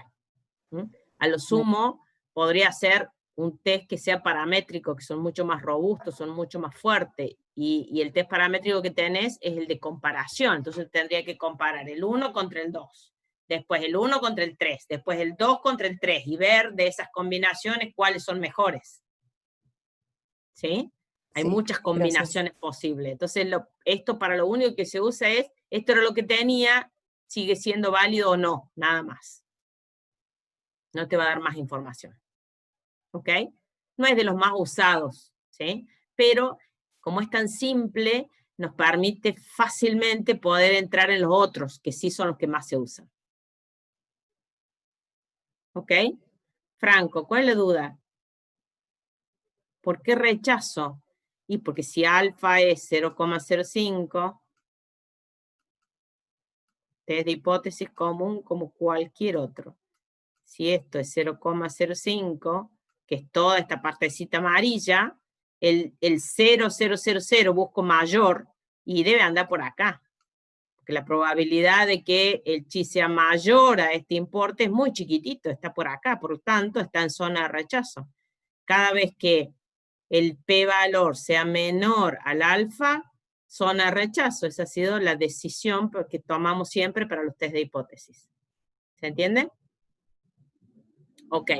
A lo sumo, podría ser un test que sea paramétrico, que son mucho más robustos, son mucho más fuertes, y el test paramétrico que tenés es el de comparación, entonces tendría que comparar el 1 contra el 2, después el 1 contra el 3, después el 2 contra el 3, y ver de esas combinaciones cuáles son mejores. ¿Sí? Hay Sí, muchas gracias. combinaciones posibles. Entonces, esto para lo único que se usa es, esto era lo que tenía, sigue siendo válido o no, nada más. No te va a dar más información. ¿Ok? No es de los más usados, ¿sí? Pero como es tan simple, nos permite fácilmente poder entrar en los otros, que sí son los que más se usan. ¿Ok? Franco, ¿cuál es la duda? ¿Por qué rechazo? Y porque si alfa es 0,05, test de hipótesis común como cualquier otro. Si esto es 0,05, que es toda esta partecita amarilla, el 0,000 busco mayor y debe andar por acá. Porque la probabilidad de que el chi sea mayor a este importe es muy chiquitito, está por acá, por lo tanto está en zona de rechazo. Cada vez que el p-valor sea menor al alfa, zona de rechazo. Esa ha sido la decisión que tomamos siempre para los test de hipótesis. ¿Se entiende? Ok.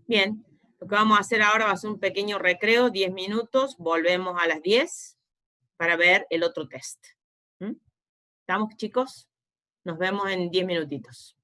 Bien. Lo que vamos a hacer ahora va a ser un pequeño recreo, 10 minutos, volvemos a las 10 para ver el otro test. ¿Mm? ¿Estamos, chicos? Nos vemos en 10 minutitos.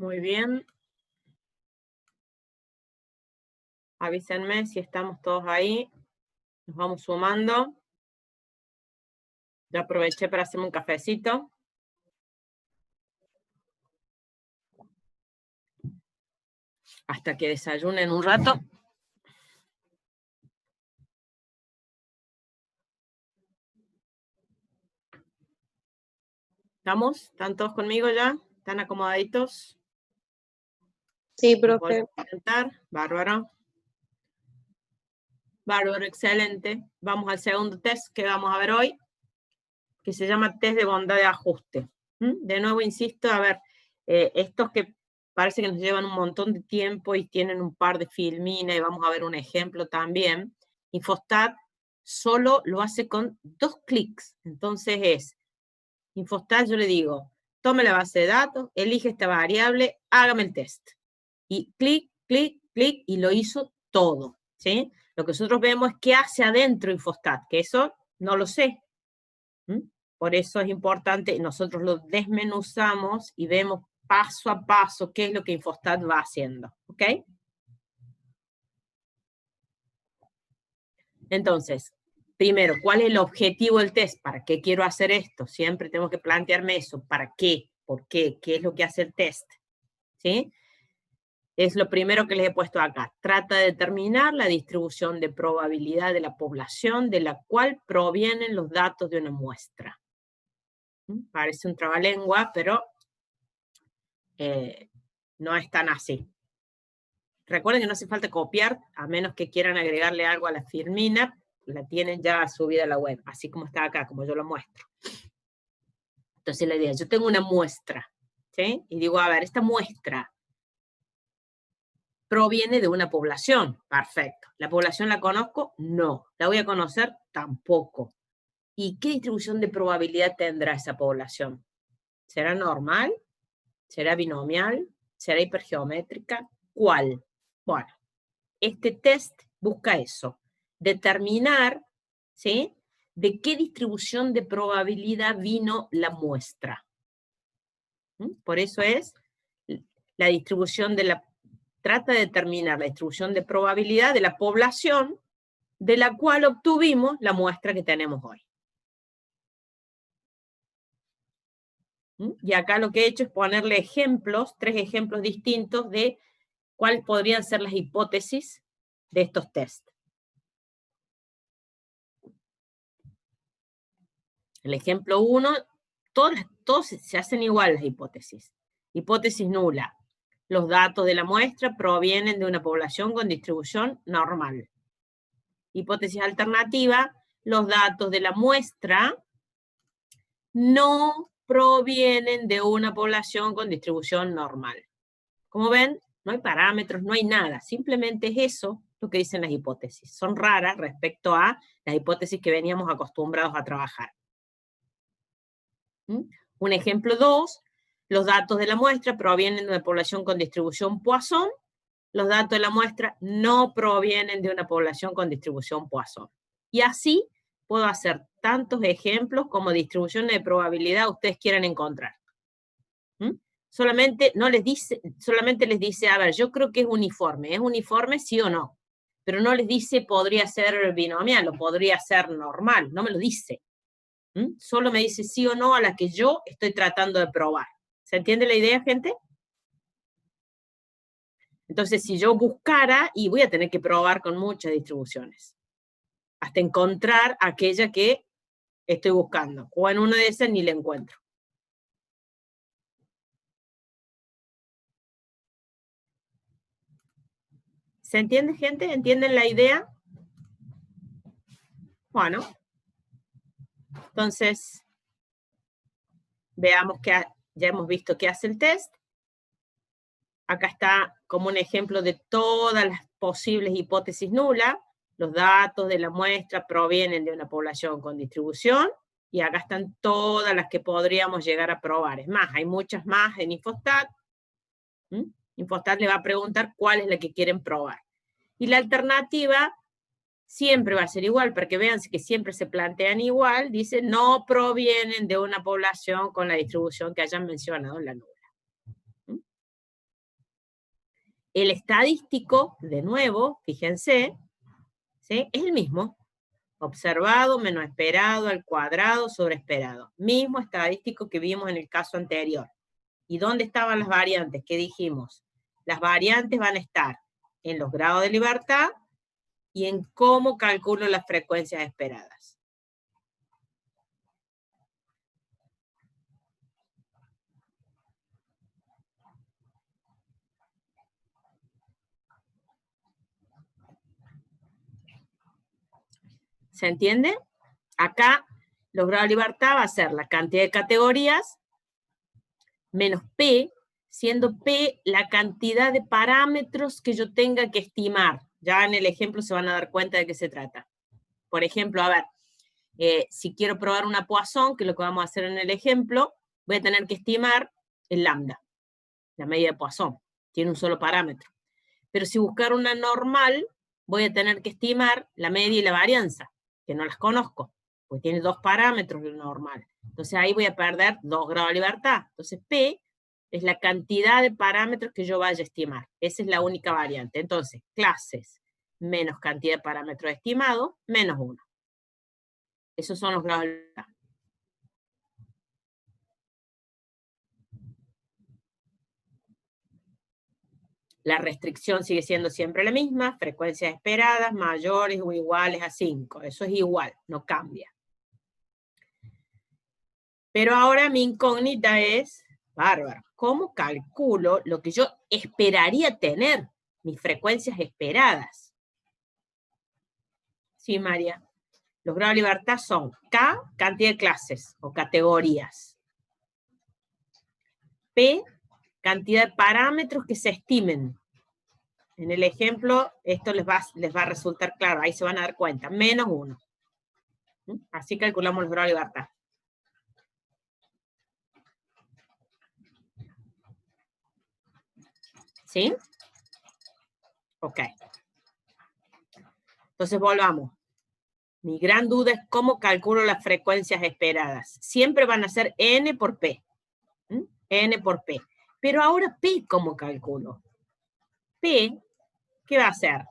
Muy bien. Avísenme si estamos todos ahí. Nos vamos sumando. Ya aproveché para hacerme un cafecito. Hasta que desayunen un rato. ¿Estamos? ¿Están todos conmigo ya? ¿Están acomodaditos? Sí, ¿Nos profe. volvemos a sentar? Bárbaro. Bárbaro, excelente. Vamos al segundo test que vamos a ver hoy, que se llama test de bondad de ajuste. De nuevo, insisto, a ver, estos que parece que nos llevan un montón de tiempo y tienen un par de filminas, y vamos a ver un ejemplo también. Infostat solo lo hace con 2 clics. Entonces es, Infostat yo le digo, tome la base de datos, elige esta variable, hágame el test. Y clic, clic, clic, y lo hizo todo, ¿sí? Lo que nosotros vemos es qué hace adentro Infostat, que eso no lo sé. Por eso es importante, nosotros lo desmenuzamos y vemos paso a paso qué es lo que Infostat va haciendo, ¿ok? Entonces, primero, ¿cuál es el objetivo del test? ¿Para qué quiero hacer esto? Siempre tengo que plantearme eso. ¿Para qué? ¿Por qué? ¿Qué es lo que hace el test? ¿Sí? Es lo primero que les he puesto acá. Trata de determinar la distribución de probabilidad de la población de la cual provienen los datos de una muestra. Parece un trabalengua, pero no es tan así. Recuerden que no hace falta copiar, a menos que quieran agregarle algo a la filmina, la tienen ya subida a la web, así como está acá, como yo lo muestro. Entonces la idea, yo tengo una muestra, ¿sí? Y digo, a ver, esta muestra proviene de una población. Perfecto. ¿La población la conozco? No. ¿La voy a conocer? Tampoco. ¿Y qué distribución de probabilidad tendrá esa población? ¿Será normal? ¿Será binomial? ¿Será hipergeométrica? ¿Cuál? Bueno, este test busca eso. Determinar, ¿sí?, de qué distribución de probabilidad vino la muestra. Por eso es la distribución de la... Trata de determinar la distribución de probabilidad de la población de la cual obtuvimos la muestra que tenemos hoy. Y acá lo que he hecho es ponerle ejemplos, 3 ejemplos distintos de cuáles podrían ser las hipótesis de estos test. El ejemplo 1, todos se hacen igual las hipótesis. Hipótesis nula. Los datos de la muestra provienen de una población con distribución normal. Hipótesis alternativa, los datos de la muestra no provienen de una población con distribución normal. Como ven, no hay parámetros, no hay nada, simplemente es eso lo que dicen las hipótesis. Son raras respecto a las hipótesis que veníamos acostumbrados a trabajar. Un ejemplo 2, los datos de la muestra provienen de una población con distribución Poisson, los datos de la muestra no provienen de una población con distribución Poisson. Y así puedo hacer tantos ejemplos como distribuciones de probabilidad ustedes quieran encontrar. Solamente les dice, a ver, yo creo que es uniforme sí o no, pero no les dice podría ser binomial o podría ser normal, no me lo dice. Solo me dice sí o no a la que yo estoy tratando de probar. ¿Se entiende la idea, gente? Entonces, si yo buscara, y voy a tener que probar con muchas distribuciones, hasta encontrar aquella que estoy buscando, o en una de esas ni la encuentro. ¿Se entiende, gente? ¿Entienden la idea? Bueno. Entonces, veamos que ya hemos visto qué hace el test. Acá está como un ejemplo de todas las posibles hipótesis nulas. Los datos de la muestra provienen de una población con distribución, y acá están todas las que podríamos llegar a probar. Es más, hay muchas más en Infostat. Infostat le va a preguntar cuál es la que quieren probar. Y la alternativa siempre va a ser igual, para que vean que siempre se plantean igual. Dice, no provienen de una población con la distribución que hayan mencionado en la nula. El estadístico, de nuevo, fíjense, ¿sí? Es el mismo. Observado menos esperado al cuadrado sobre esperado. Mismo estadístico que vimos en el caso anterior. ¿Y dónde estaban las variantes? ¿Qué dijimos? Las variantes van a estar en los grados de libertad y en cómo calculo las frecuencias esperadas. ¿Se entiende? Acá, los grados de libertad va a ser la cantidad de categorías menos P, siendo P la cantidad de parámetros que yo tenga que estimar. Ya en el ejemplo se van a dar cuenta de qué se trata. Por ejemplo, a ver, si quiero probar una Poisson, que es lo que vamos a hacer en el ejemplo, voy a tener que estimar el lambda, la media de Poisson. Tiene un solo parámetro. Pero si buscar una normal, voy a tener que estimar la media y la varianza, que no las conozco, porque tiene 2 parámetros de normal. Entonces ahí voy a perder 2 grados de libertad. Entonces P es la cantidad de parámetros que yo vaya a estimar. Esa es la única variante. Entonces, clases menos cantidad de parámetros estimados, menos 1. Esos son los grados de libertad. La restricción sigue siendo siempre la misma, frecuencias esperadas mayores o iguales a 5. Eso es igual, no cambia. Pero ahora mi incógnita es, bárbaro, ¿cómo calculo lo que yo esperaría tener, mis frecuencias esperadas? Sí, María. Los grados de libertad son K, cantidad de clases o categorías. P, cantidad de parámetros que se estimen. En el ejemplo, esto les va a resultar claro, ahí se van a dar cuenta, menos 1. Así calculamos los grados de libertad. ¿Sí? Ok. Entonces volvamos. Mi gran duda es cómo calculo las frecuencias esperadas. Siempre van a ser N por P. N por P. Pero ahora P, ¿cómo calculo? P, ¿qué va a ser?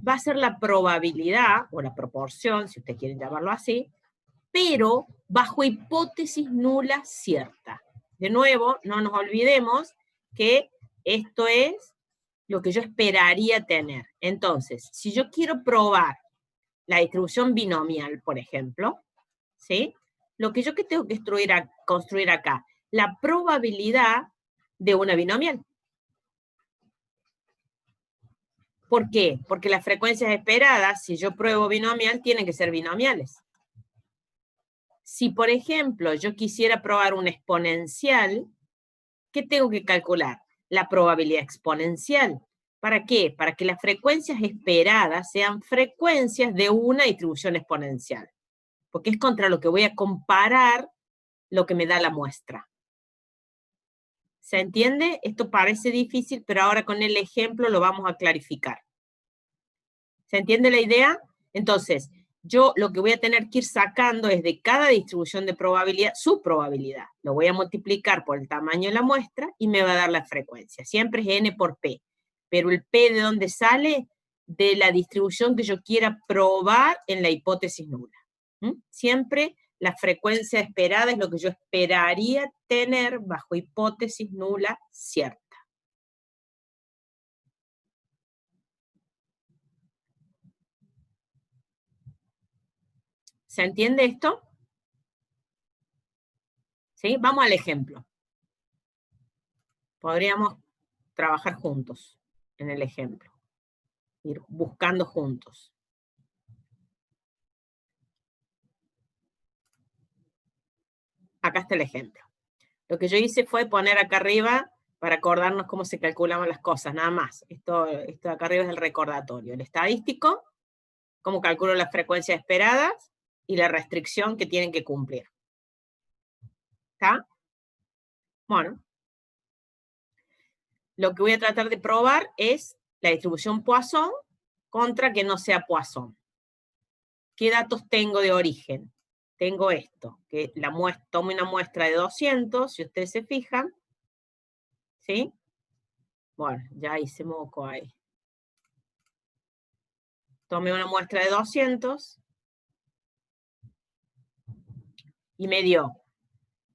Va a ser la probabilidad, o la proporción, si ustedes quieren llamarlo así, pero bajo hipótesis nula cierta. De nuevo, no nos olvidemos que esto es lo que yo esperaría tener. Entonces, si yo quiero probar la distribución binomial, por ejemplo, ¿sí? Lo que yo tengo que construir acá, la probabilidad de una binomial. ¿Por qué? Porque las frecuencias esperadas, si yo pruebo binomial, tienen que ser binomiales. Si, por ejemplo, yo quisiera probar un exponencial, ¿qué tengo que calcular? La probabilidad exponencial. ¿Para qué? Para que las frecuencias esperadas sean frecuencias de una distribución exponencial. Porque es contra lo que voy a comparar lo que me da la muestra. ¿Se entiende? Esto parece difícil, pero ahora con el ejemplo lo vamos a clarificar. ¿Se entiende la idea? Entonces, yo lo que voy a tener que ir sacando es de cada distribución de probabilidad, su probabilidad. Lo voy a multiplicar por el tamaño de la muestra y me va a dar la frecuencia. Siempre es N por P. Pero el P, ¿de dónde sale? De la distribución que yo quiera probar en la hipótesis nula. Siempre la frecuencia esperada es lo que yo esperaría tener bajo hipótesis nula cierta. ¿Se entiende esto? ¿Sí? Vamos al ejemplo. Podríamos trabajar juntos en el ejemplo. Ir buscando juntos. Acá está el ejemplo. Lo que yo hice fue poner acá arriba para acordarnos cómo se calculaban las cosas, nada más. Esto de acá arriba es el recordatorio. El estadístico, cómo calculo las frecuencias esperadas y la restricción que tienen que cumplir. ¿Está? Bueno. Lo que voy a tratar de probar es la distribución Poisson contra que no sea Poisson. ¿Qué datos tengo de origen? Tengo esto, que tomo una muestra de 200, si ustedes se fijan, ¿sí? Bueno, ya hice moco ahí. Tomé una muestra de 200 y me dio.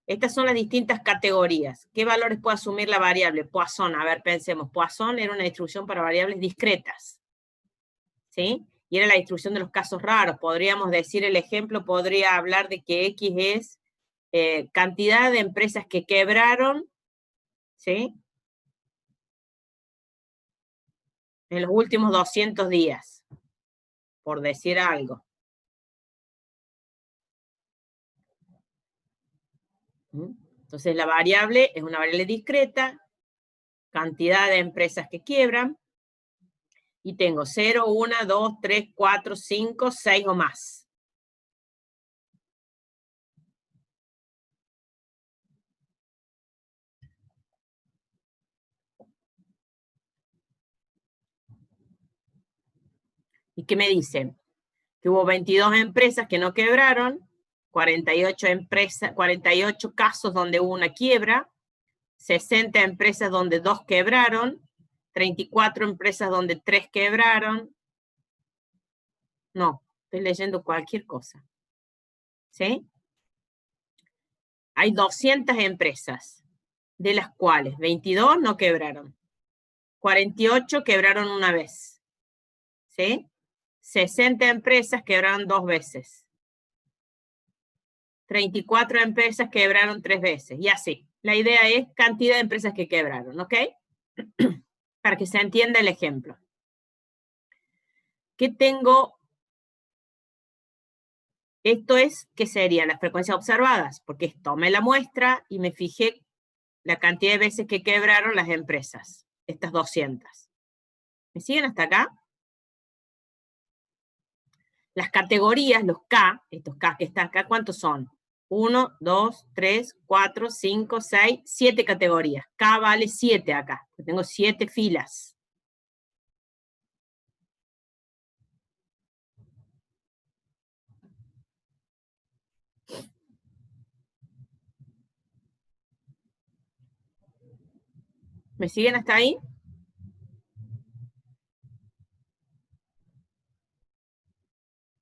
Estas son las distintas categorías. ¿Qué valores puede asumir la variable? Poisson, a ver, pensemos. Poisson era una distribución para variables discretas. ¿Sí? Y era la distribución de los casos raros. Podríamos decir el ejemplo, podría hablar de que X es cantidad de empresas que quebraron, ¿sí? En los últimos 200 días, por decir algo. Entonces la variable es una variable discreta, cantidad de empresas que quiebran, y tengo 0, 1, 2, 3, 4, 5, 6 o más. ¿Y qué me dicen? Que hubo 22 empresas que no quebraron, 48 casos donde hubo una quiebra, 60 empresas donde 2 quebraron, 34 empresas donde 3 quebraron. No, estoy leyendo cualquier cosa. ¿Sí? Hay 200 empresas, de las cuales 22 no quebraron. 48 quebraron una vez. ¿Sí? 60 empresas quebraron 2 veces. 34 empresas quebraron 3 veces. Y así. La idea es cantidad de empresas que quebraron, ¿ok? Para que se entienda el ejemplo. ¿Qué tengo? Esto es, ¿qué serían las frecuencias observadas? Porque tomé la muestra y me fijé la cantidad de veces que quebraron las empresas. Estas 200. ¿Me siguen hasta acá? Las categorías, los K, estos K que están acá, ¿cuántos son? 1, 2, 3, 4, 5, 6, 7 categorías. K vale 7 acá. Tengo 7 filas. ¿Me siguen hasta ahí?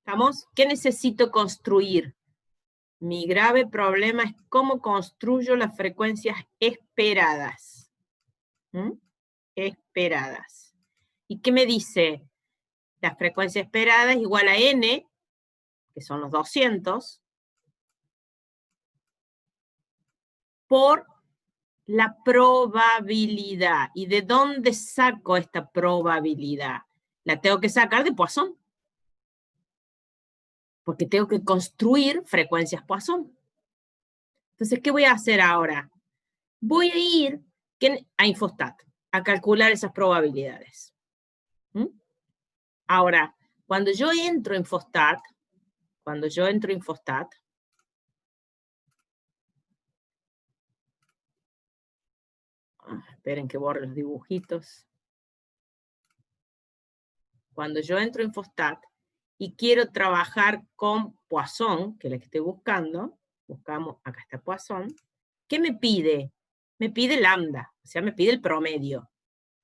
¿Estamos? ¿Qué necesito construir? Mi grave problema es cómo construyo las frecuencias esperadas. Esperadas. ¿Y qué me dice? La frecuencia esperada es igual a n, que son los 200, por la probabilidad. ¿Y de dónde saco esta probabilidad? La tengo que sacar de Poisson. Porque tengo que construir frecuencias Poisson. Entonces, ¿qué voy a hacer ahora? Voy a ir a Infostat, a calcular esas probabilidades. Ahora, cuando yo entro en Infostat, esperen que borre los dibujitos. Cuando yo entro en Infostat y quiero trabajar con Poisson, que es la que estoy buscando, buscamos, acá está Poisson, ¿qué me pide? Me pide lambda, o sea, me pide el promedio.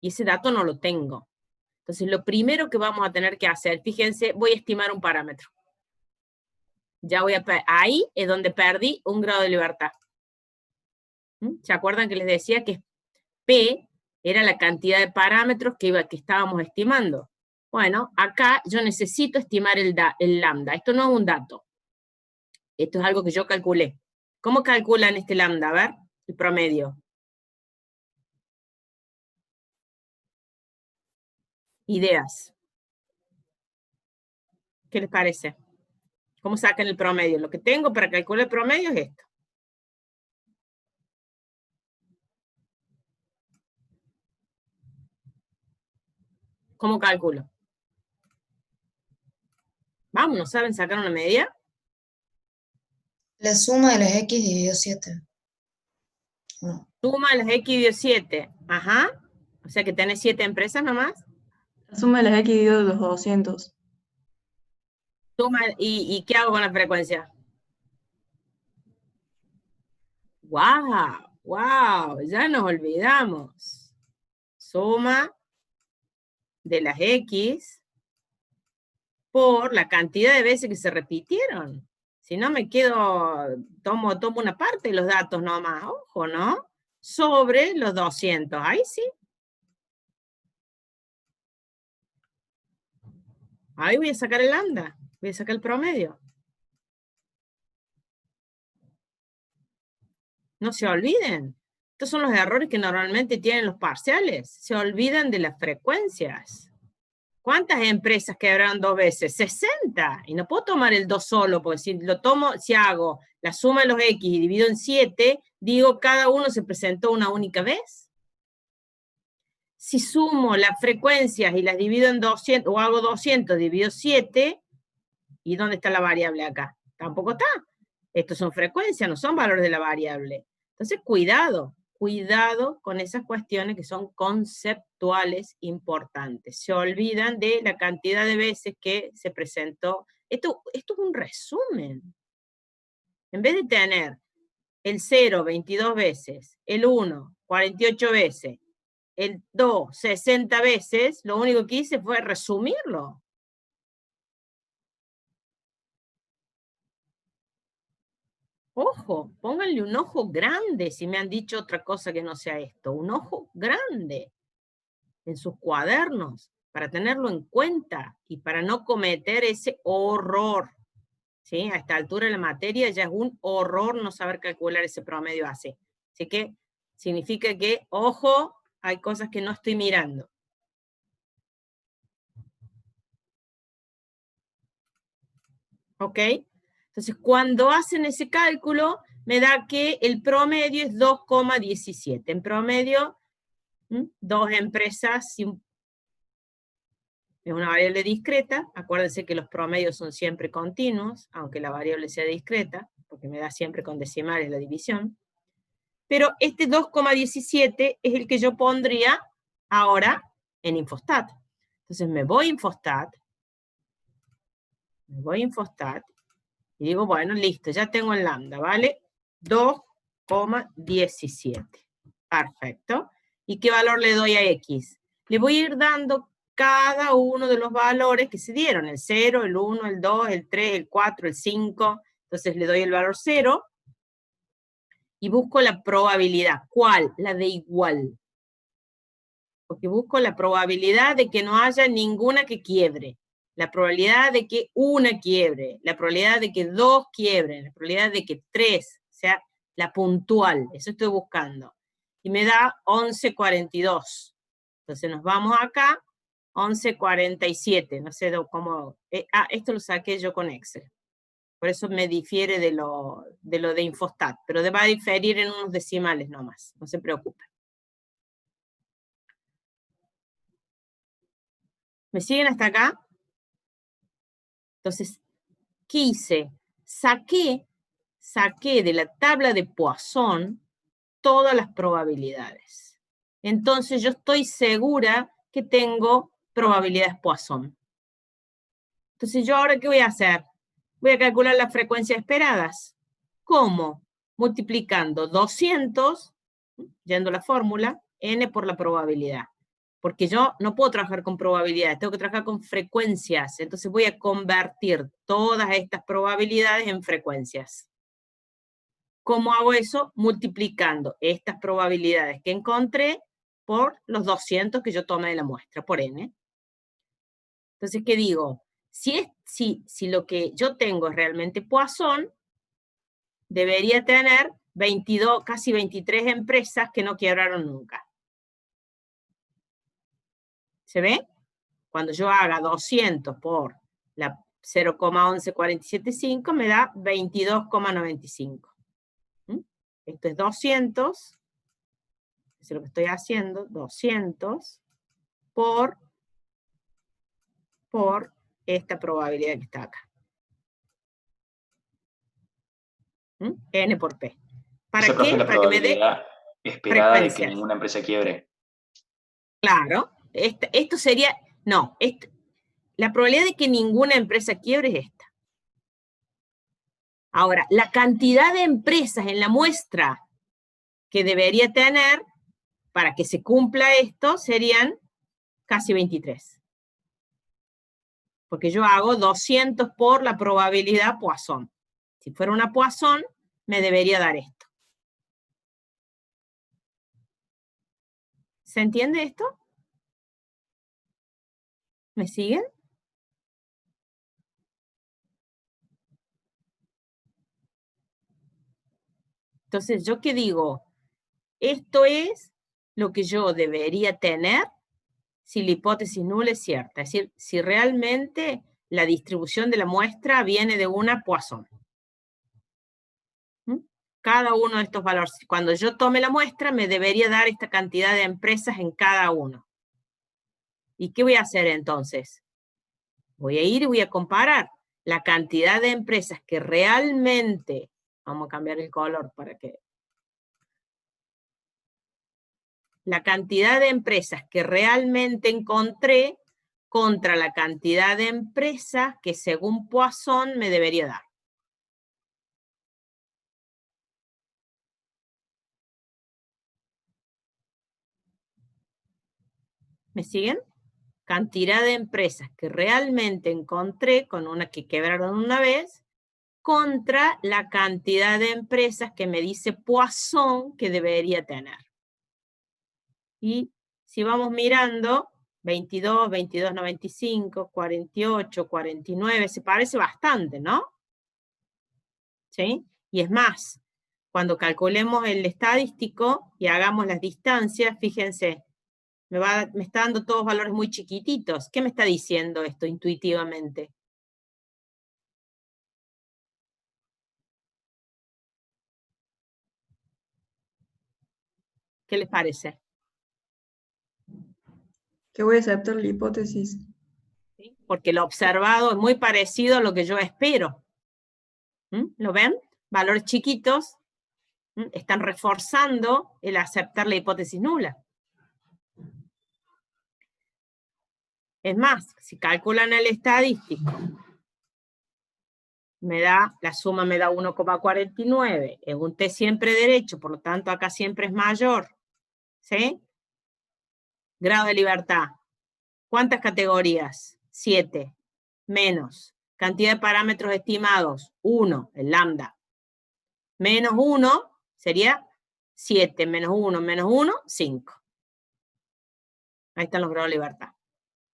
Y ese dato no lo tengo. Entonces, lo primero que vamos a tener que hacer, fíjense, voy a estimar un parámetro. Ya ahí es donde perdí un grado de libertad. ¿Se acuerdan que les decía que P era la cantidad de parámetros que estábamos estimando? Bueno, acá yo necesito estimar el lambda. Esto no es un dato. Esto es algo que yo calculé. ¿Cómo calculan este lambda? A ver, el promedio. Ideas. ¿Qué les parece? ¿Cómo sacan el promedio? Lo que tengo para calcular el promedio es esto. ¿Cómo calculo? Vamos, ¿no saben sacar una media? La suma de las X dividido 7. No. Suma de las X dividido 7. Ajá. O sea que tenés 7 empresas nomás. La suma de las X dividido los 200. Suma, ¿y qué hago con la frecuencia? ¡Wow! ¡Wow! Ya nos olvidamos. suma de las X por la cantidad de veces que se repitieron. Si no me quedo, tomo una parte de los datos nomás, ojo, ¿no? Sobre los 200, ahí sí. Ahí voy a sacar el lambda, voy a sacar el promedio. No se olviden. Estos son los errores que normalmente tienen los parciales. Se olvidan de las frecuencias. ¿Cuántas empresas quebraron 2 veces? 60. Y no puedo tomar el 2 solo, porque si hago la suma de los X y divido en 7, digo cada uno se presentó una única vez. Si sumo las frecuencias y las divido en 200, o hago 200, divido 7, ¿y dónde está la variable acá? Tampoco está. Estos son frecuencias, no son valores de la variable. Entonces, cuidado con esas cuestiones que son conceptuales importantes. Se olvidan de la cantidad de veces que se presentó. Esto es un resumen. En vez de tener el 0, 22 veces, el 1, 48 veces, el 2, 60 veces, lo único que hice fue resumirlo. Ojo, pónganle un ojo grande si me han dicho otra cosa que no sea esto. Un ojo grande en sus cuadernos para tenerlo en cuenta y para no cometer ese horror. ¿Sí? A esta altura de la materia ya es un horror no saber calcular ese promedio AC. Así que significa que, ojo, hay cosas que no estoy mirando. ¿Ok? Entonces, cuando hacen ese cálculo, me da que el promedio es 2,17. En promedio, 2 empresas, es una variable discreta. Acuérdense que los promedios son siempre continuos, aunque la variable sea discreta, porque me da siempre con decimales la división. Pero este 2,17 es el que yo pondría ahora en Infostat. Entonces me voy a Infostat, y digo, bueno, listo, ya tengo el lambda, ¿vale? 2,17. Perfecto. ¿Y qué valor le doy a X? Le voy a ir dando cada uno de los valores que se dieron, el 0, el 1, el 2, el 3, el 4, el 5. Entonces le doy el valor 0 y busco la probabilidad. ¿Cuál? La de igual. Porque busco la probabilidad de que no haya ninguna que quiebre. La probabilidad de que una quiebre, la probabilidad de que 2 quiebren, la probabilidad de que 3, o sea, la puntual, eso estoy buscando. Y me da 11,42. Entonces nos vamos acá, 11,47, no sé cómo, esto lo saqué yo con Excel. Por eso me difiere de lo de Infostat, pero va a diferir en unos decimales nomás, no se preocupen. ¿Me siguen hasta acá? Entonces, ¿qué hice? Saqué de la tabla de Poisson todas las probabilidades. Entonces yo estoy segura que tengo probabilidades Poisson. Entonces yo ahora, ¿qué voy a hacer? Voy a calcular las frecuencias esperadas. ¿Cómo? Multiplicando 200, yendo a la fórmula, n por la probabilidad. Porque yo no puedo trabajar con probabilidades, tengo que trabajar con frecuencias. Entonces voy a convertir todas estas probabilidades en frecuencias. ¿Cómo hago eso? Multiplicando estas probabilidades que encontré por los 200 que yo tomé de la muestra, por n. Entonces, ¿qué digo? Si lo que yo tengo es realmente Poisson, debería tener 22, casi 23 empresas que no quebraron nunca. ¿Se ve? Cuando yo haga 200 por la 0,11475 me da 22,95. Esto es 200, eso es lo que estoy haciendo, 200 por esta probabilidad que está acá. N por P. ¿Para qué? Profe, la para que me dé esperada de que ninguna empresa quiebre. Claro, esto sería, no, la probabilidad de que ninguna empresa quiebre es esta. Ahora, la cantidad de empresas en la muestra que debería tener para que se cumpla esto, serían casi 23. Porque yo hago 200 por la probabilidad Poisson. Si fuera una Poisson, me debería dar esto. ¿Se entiende esto? ¿Me siguen? Entonces, ¿yo qué digo? Esto es lo que yo debería tener si la hipótesis nula es cierta. Es decir, si realmente la distribución de la muestra viene de una Poisson. Cada uno de estos valores, cuando yo tome la muestra, me debería dar esta cantidad de empresas en cada uno. ¿Y qué voy a hacer entonces? Voy a ir y voy a comparar la cantidad de empresas que realmente, vamos a cambiar el color para que... La cantidad de empresas que realmente encontré contra la cantidad de empresas que según Poisson me debería dar. ¿Me siguen? Cantidad de empresas que realmente encontré con una que quebraron una vez contra la cantidad de empresas que me dice Poisson que debería tener. Y si vamos mirando, 22, 22, 95, 48, 49, se parece bastante, ¿no? ¿Sí? Y es más, cuando calculemos el estadístico y hagamos las distancias, fíjense, me está dando todos valores muy chiquititos. ¿Qué me está diciendo esto intuitivamente? ¿Qué les parece? Que voy a aceptar la hipótesis. ¿Sí? Porque lo observado es muy parecido a lo que yo espero. ¿Lo ven? Valores chiquitos están reforzando el aceptar la hipótesis nula. Es más, si calculan el estadístico, la suma me da 1,49, es un t siempre derecho, por lo tanto acá siempre es mayor, ¿sí? Grado de libertad, ¿cuántas categorías? 7, menos, cantidad de parámetros estimados, 1, el lambda, menos 1, sería 7, menos 1, 5. Ahí están los grados de libertad.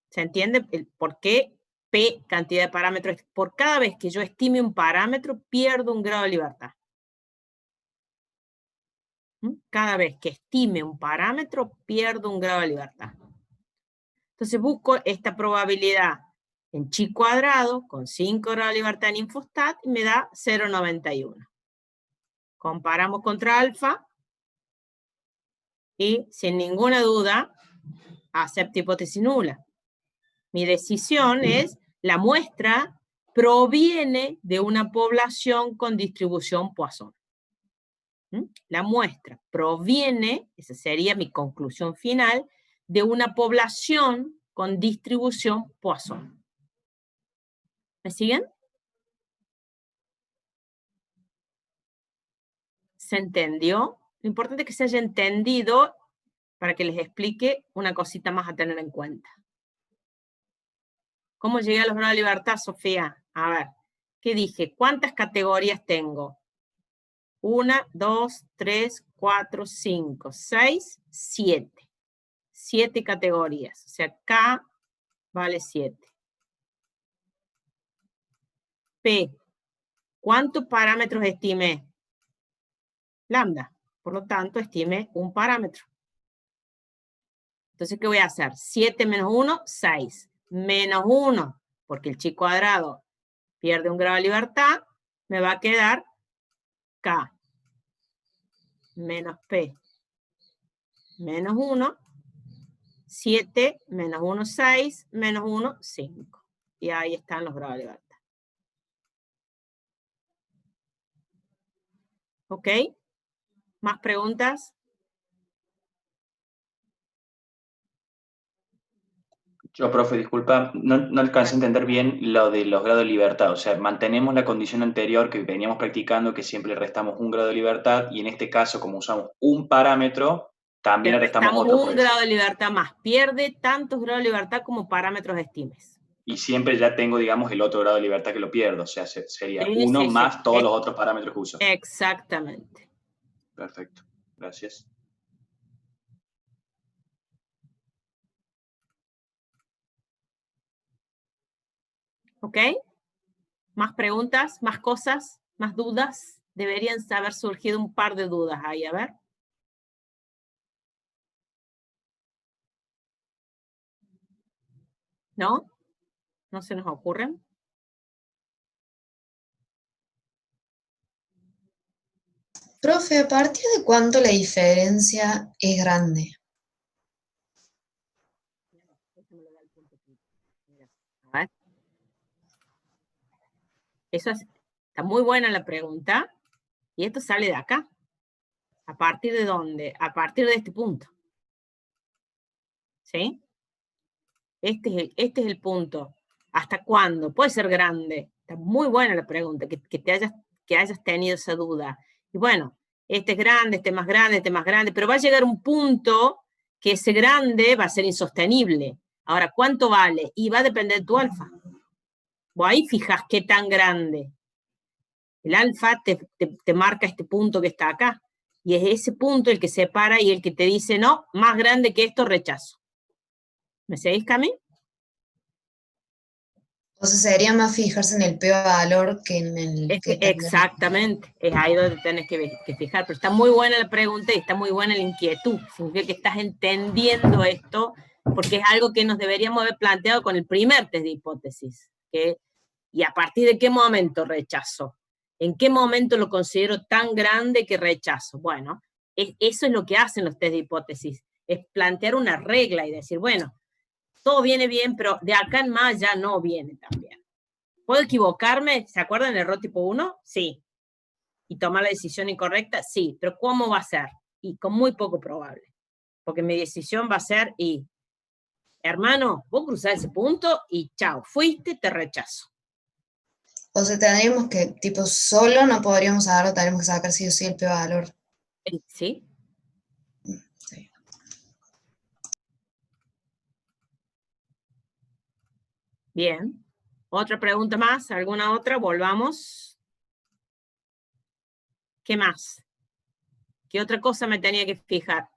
¿Se entiende el por qué P cantidad de parámetros? Por cada vez que yo estime un parámetro, pierdo un grado de libertad. Cada vez que estime un parámetro, pierdo un grado de libertad. Entonces busco esta probabilidad en chi cuadrado, con 5 grados de libertad en Infostat, y me da 0,91. Comparamos contra alfa, y sin ninguna duda, acepto hipótesis nula. Mi decisión es, la muestra proviene de una población con distribución Poisson. La muestra proviene, esa sería mi conclusión final, de una población con distribución Poisson. ¿Me siguen? ¿Se entendió? Lo importante es que se haya entendido para que les explique una cosita más a tener en cuenta. ¿Cómo llegué a los grados de libertad, Sofía? A ver, ¿qué dije? ¿Cuántas categorías tengo? 1, 2, 3, 4, 5, 6, 7. 7 categorías. O sea, K vale 7. P. ¿Cuántos parámetros estimé? Lambda. Por lo tanto, estimé un parámetro. Entonces, ¿qué voy a hacer? 7 menos 1, 6. Menos 1, porque el chi cuadrado pierde un grado de libertad, me va a quedar K menos P menos 1, 7 menos 1, 6, menos 1, 5. Y ahí están los grados de libertad. ¿Ok? ¿Más preguntas? Yo, profe, disculpa, no alcancé a entender bien lo de los grados de libertad. O sea, mantenemos la condición anterior que veníamos practicando, que siempre le restamos un grado de libertad, y en este caso, como usamos un parámetro, también Le restamos restamos otro por un eso. grado de libertad más. Pierde tantos grados de libertad como parámetros estimes. Y siempre ya tengo, digamos, el otro grado de libertad que lo pierdo. O sea, sería Sí, 1 sí, sí. más todos los otros parámetros que uso. Exactamente. Perfecto. Gracias. ¿Ok? ¿Más preguntas? ¿Más cosas? ¿Más dudas? Deberían haber surgido un par de dudas ahí, a ver. ¿No? ¿No se nos ocurren? Profe, ¿a partir de cuánto la diferencia es grande? A ver. Está muy buena la pregunta. Y esto sale de acá. ¿A partir de dónde? A partir de este punto. ¿Sí? Este es el punto. ¿Hasta cuándo? Puede ser grande. Está muy buena la pregunta, que hayas tenido esa duda. Y bueno, este es grande, este es más grande, pero va a llegar un punto que ese grande va a ser insostenible. Ahora, ¿cuánto vale? Y va a depender de tu alfa. Vos ahí fijas qué tan grande. El alfa te marca este punto que está acá. Y es ese punto el que separa y el que te dice, no, más grande que esto, rechazo. ¿Me seguís, Cami? O sea, sería más fijarse en el p-valor que en el que Exactamente, es ahí donde tenés que fijar. Pero está muy buena la pregunta y está muy buena la inquietud. Significa que estás entendiendo esto, porque es algo que nos deberíamos haber planteado con el primer test de hipótesis. ¿Y a partir de qué momento rechazo? ¿En qué momento lo considero tan grande que rechazo? Bueno, eso es lo que hacen los test de hipótesis, es plantear una regla y decir, bueno, todo viene bien, pero de acá en más ya no viene tan bien. ¿Puedo equivocarme? ¿Se acuerdan del error tipo 1? Sí. ¿Y tomar la decisión incorrecta? Sí. ¿Pero cómo va a ser? Y con muy poco probable. Porque mi decisión va a ser, hermano, vos cruzás ese punto y chao, fuiste, te rechazo. O sea, tendríamos que, tipo, solo no podríamos saberlo, tendríamos que sacar sí o sí el p-valor. ¿Sí? Sí. Bien. ¿Otra pregunta más? ¿Alguna otra? Volvamos. ¿Qué más? ¿Qué otra cosa me tenía que fijar?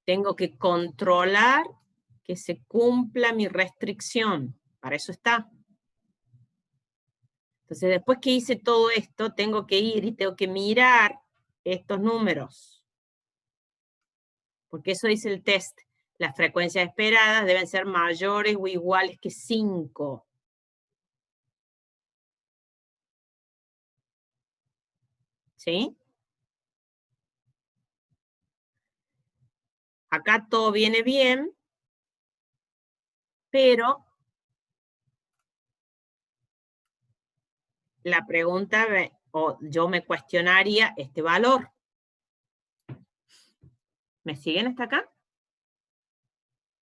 Tengo que controlar que se cumpla mi restricción. Para eso está. Entonces, después que hice todo esto, tengo que ir y tengo que mirar estos números. Porque eso dice el test. Las frecuencias esperadas deben ser mayores o iguales que 5. ¿Sí? Acá todo viene bien, pero la pregunta, o yo me cuestionaría este valor. ¿Me siguen hasta acá?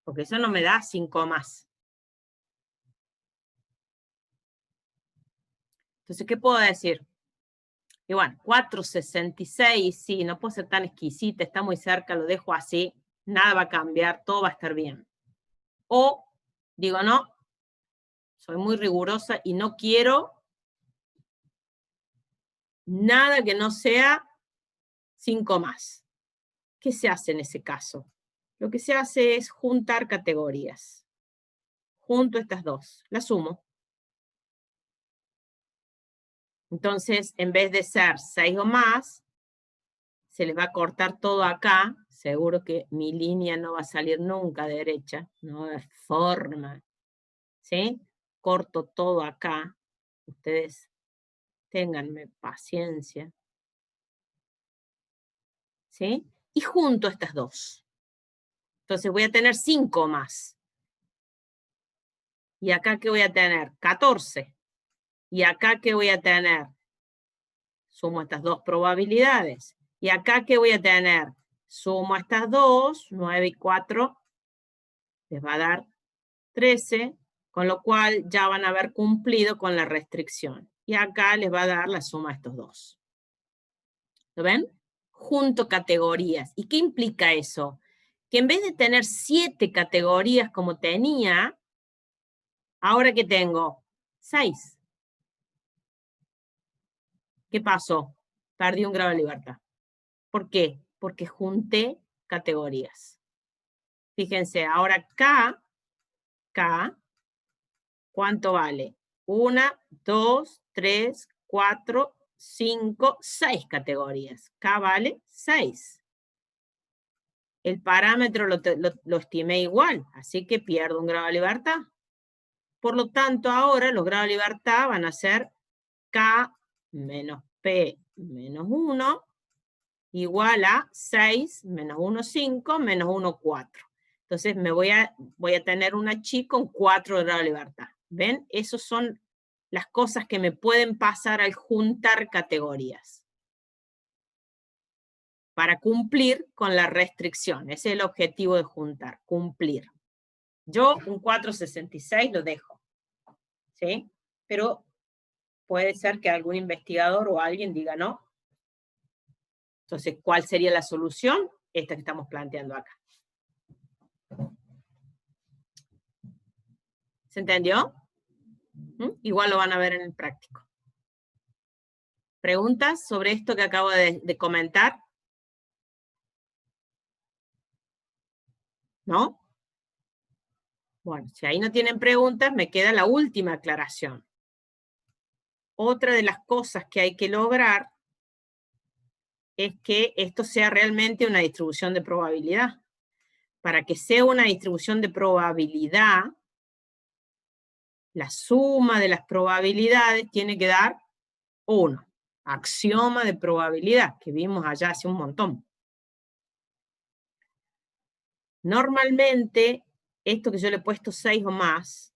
Porque eso no me da 5 más. Entonces, ¿qué puedo decir? Y bueno, 4,66, sí, no puedo ser tan exquisita, está muy cerca, lo dejo así, nada va a cambiar, todo va a estar bien. O digo, no, soy muy rigurosa y no quiero nada que no sea 5 más. ¿Qué se hace en ese caso? Lo que se hace es juntar categorías. Junto estas dos, las sumo. Entonces, en vez de ser 6 o más, se les va a cortar todo acá. Seguro que mi línea no va a salir nunca derecha, no va a haber forma. ¿Sí? Corto todo acá. Ustedes ténganme paciencia. ¿Sí? Y junto estas dos. Entonces voy a tener 5 más. ¿Y acá qué voy a tener? 14. ¿Y acá qué voy a tener? Sumo estas dos probabilidades. ¿Y acá qué voy a tener? Sumo estas dos, 9 y 4, les va a dar 13, con lo cual ya van a haber cumplido con la restricción. y acá les va a dar la suma de estos dos. ¿Lo ven? Junto categorías. ¿Y qué implica eso? Que en vez de tener 7 categorías como tenía, ahora que tengo 6. ¿Qué pasó? Perdí un grado de libertad. ¿Por qué? Porque junté categorías. Fíjense, ahora K, ¿cuánto vale? 1, 2, 3, 4, 5, 6 categorías. K vale 6. El parámetro lo estimé igual, así que pierdo un grado de libertad. Por lo tanto, ahora los grados de libertad van a ser K menos P menos 1 igual a 6 menos 1, 5, menos 1, 4. Entonces voy a tener una chi con 4 grados de libertad. ¿Ven? Esas son las cosas que me pueden pasar al juntar categorías. Para cumplir con la restricción. Ese es el objetivo de juntar, cumplir. Yo un 466 lo dejo. ¿Sí? Pero puede ser que algún investigador o alguien diga no. Entonces, ¿cuál sería la solución? Esta que estamos planteando acá. ¿Se entendió? Igual lo van a ver en el práctico. ¿Preguntas sobre esto que acabo de comentar? ¿No? Bueno, si ahí no tienen preguntas, me queda la última aclaración. Otra de las cosas que hay que lograr es que esto sea realmente una distribución de probabilidad. Para que sea una distribución de probabilidad, la suma de las probabilidades tiene que dar 1. Axioma de probabilidad, que vimos allá hace un montón. Normalmente, esto que yo le he puesto 6 o más,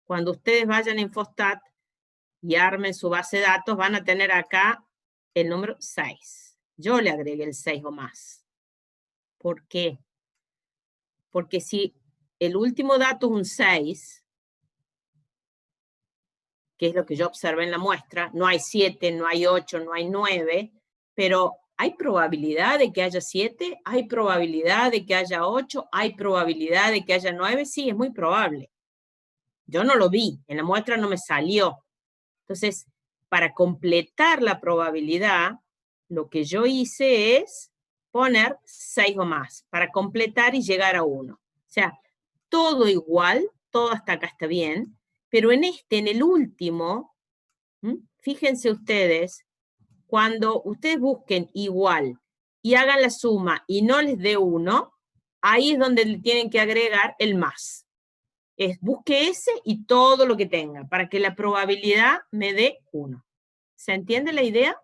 cuando ustedes vayan a Infostat y armen su base de datos, van a tener acá el número 6. Yo le agregué el 6 o más. ¿Por qué? Porque si el último dato es un 6, que es lo que yo observé en la muestra, no hay 7, no hay 8, no hay 9, pero ¿hay probabilidad de que haya 7? ¿Hay probabilidad de que haya 8? ¿Hay probabilidad de que haya 9? Sí, es muy probable. Yo no lo vi, en la muestra no me salió. Entonces, para completar la probabilidad, lo que yo hice es poner 6 o más, para completar y llegar a 1. O sea, todo igual, todo hasta acá está bien, pero en el último, fíjense ustedes, cuando ustedes busquen igual y hagan la suma y no les dé 1, ahí es donde le tienen que agregar el más. Busque ese y todo lo que tenga, para que la probabilidad me dé 1. ¿Se entiende la idea?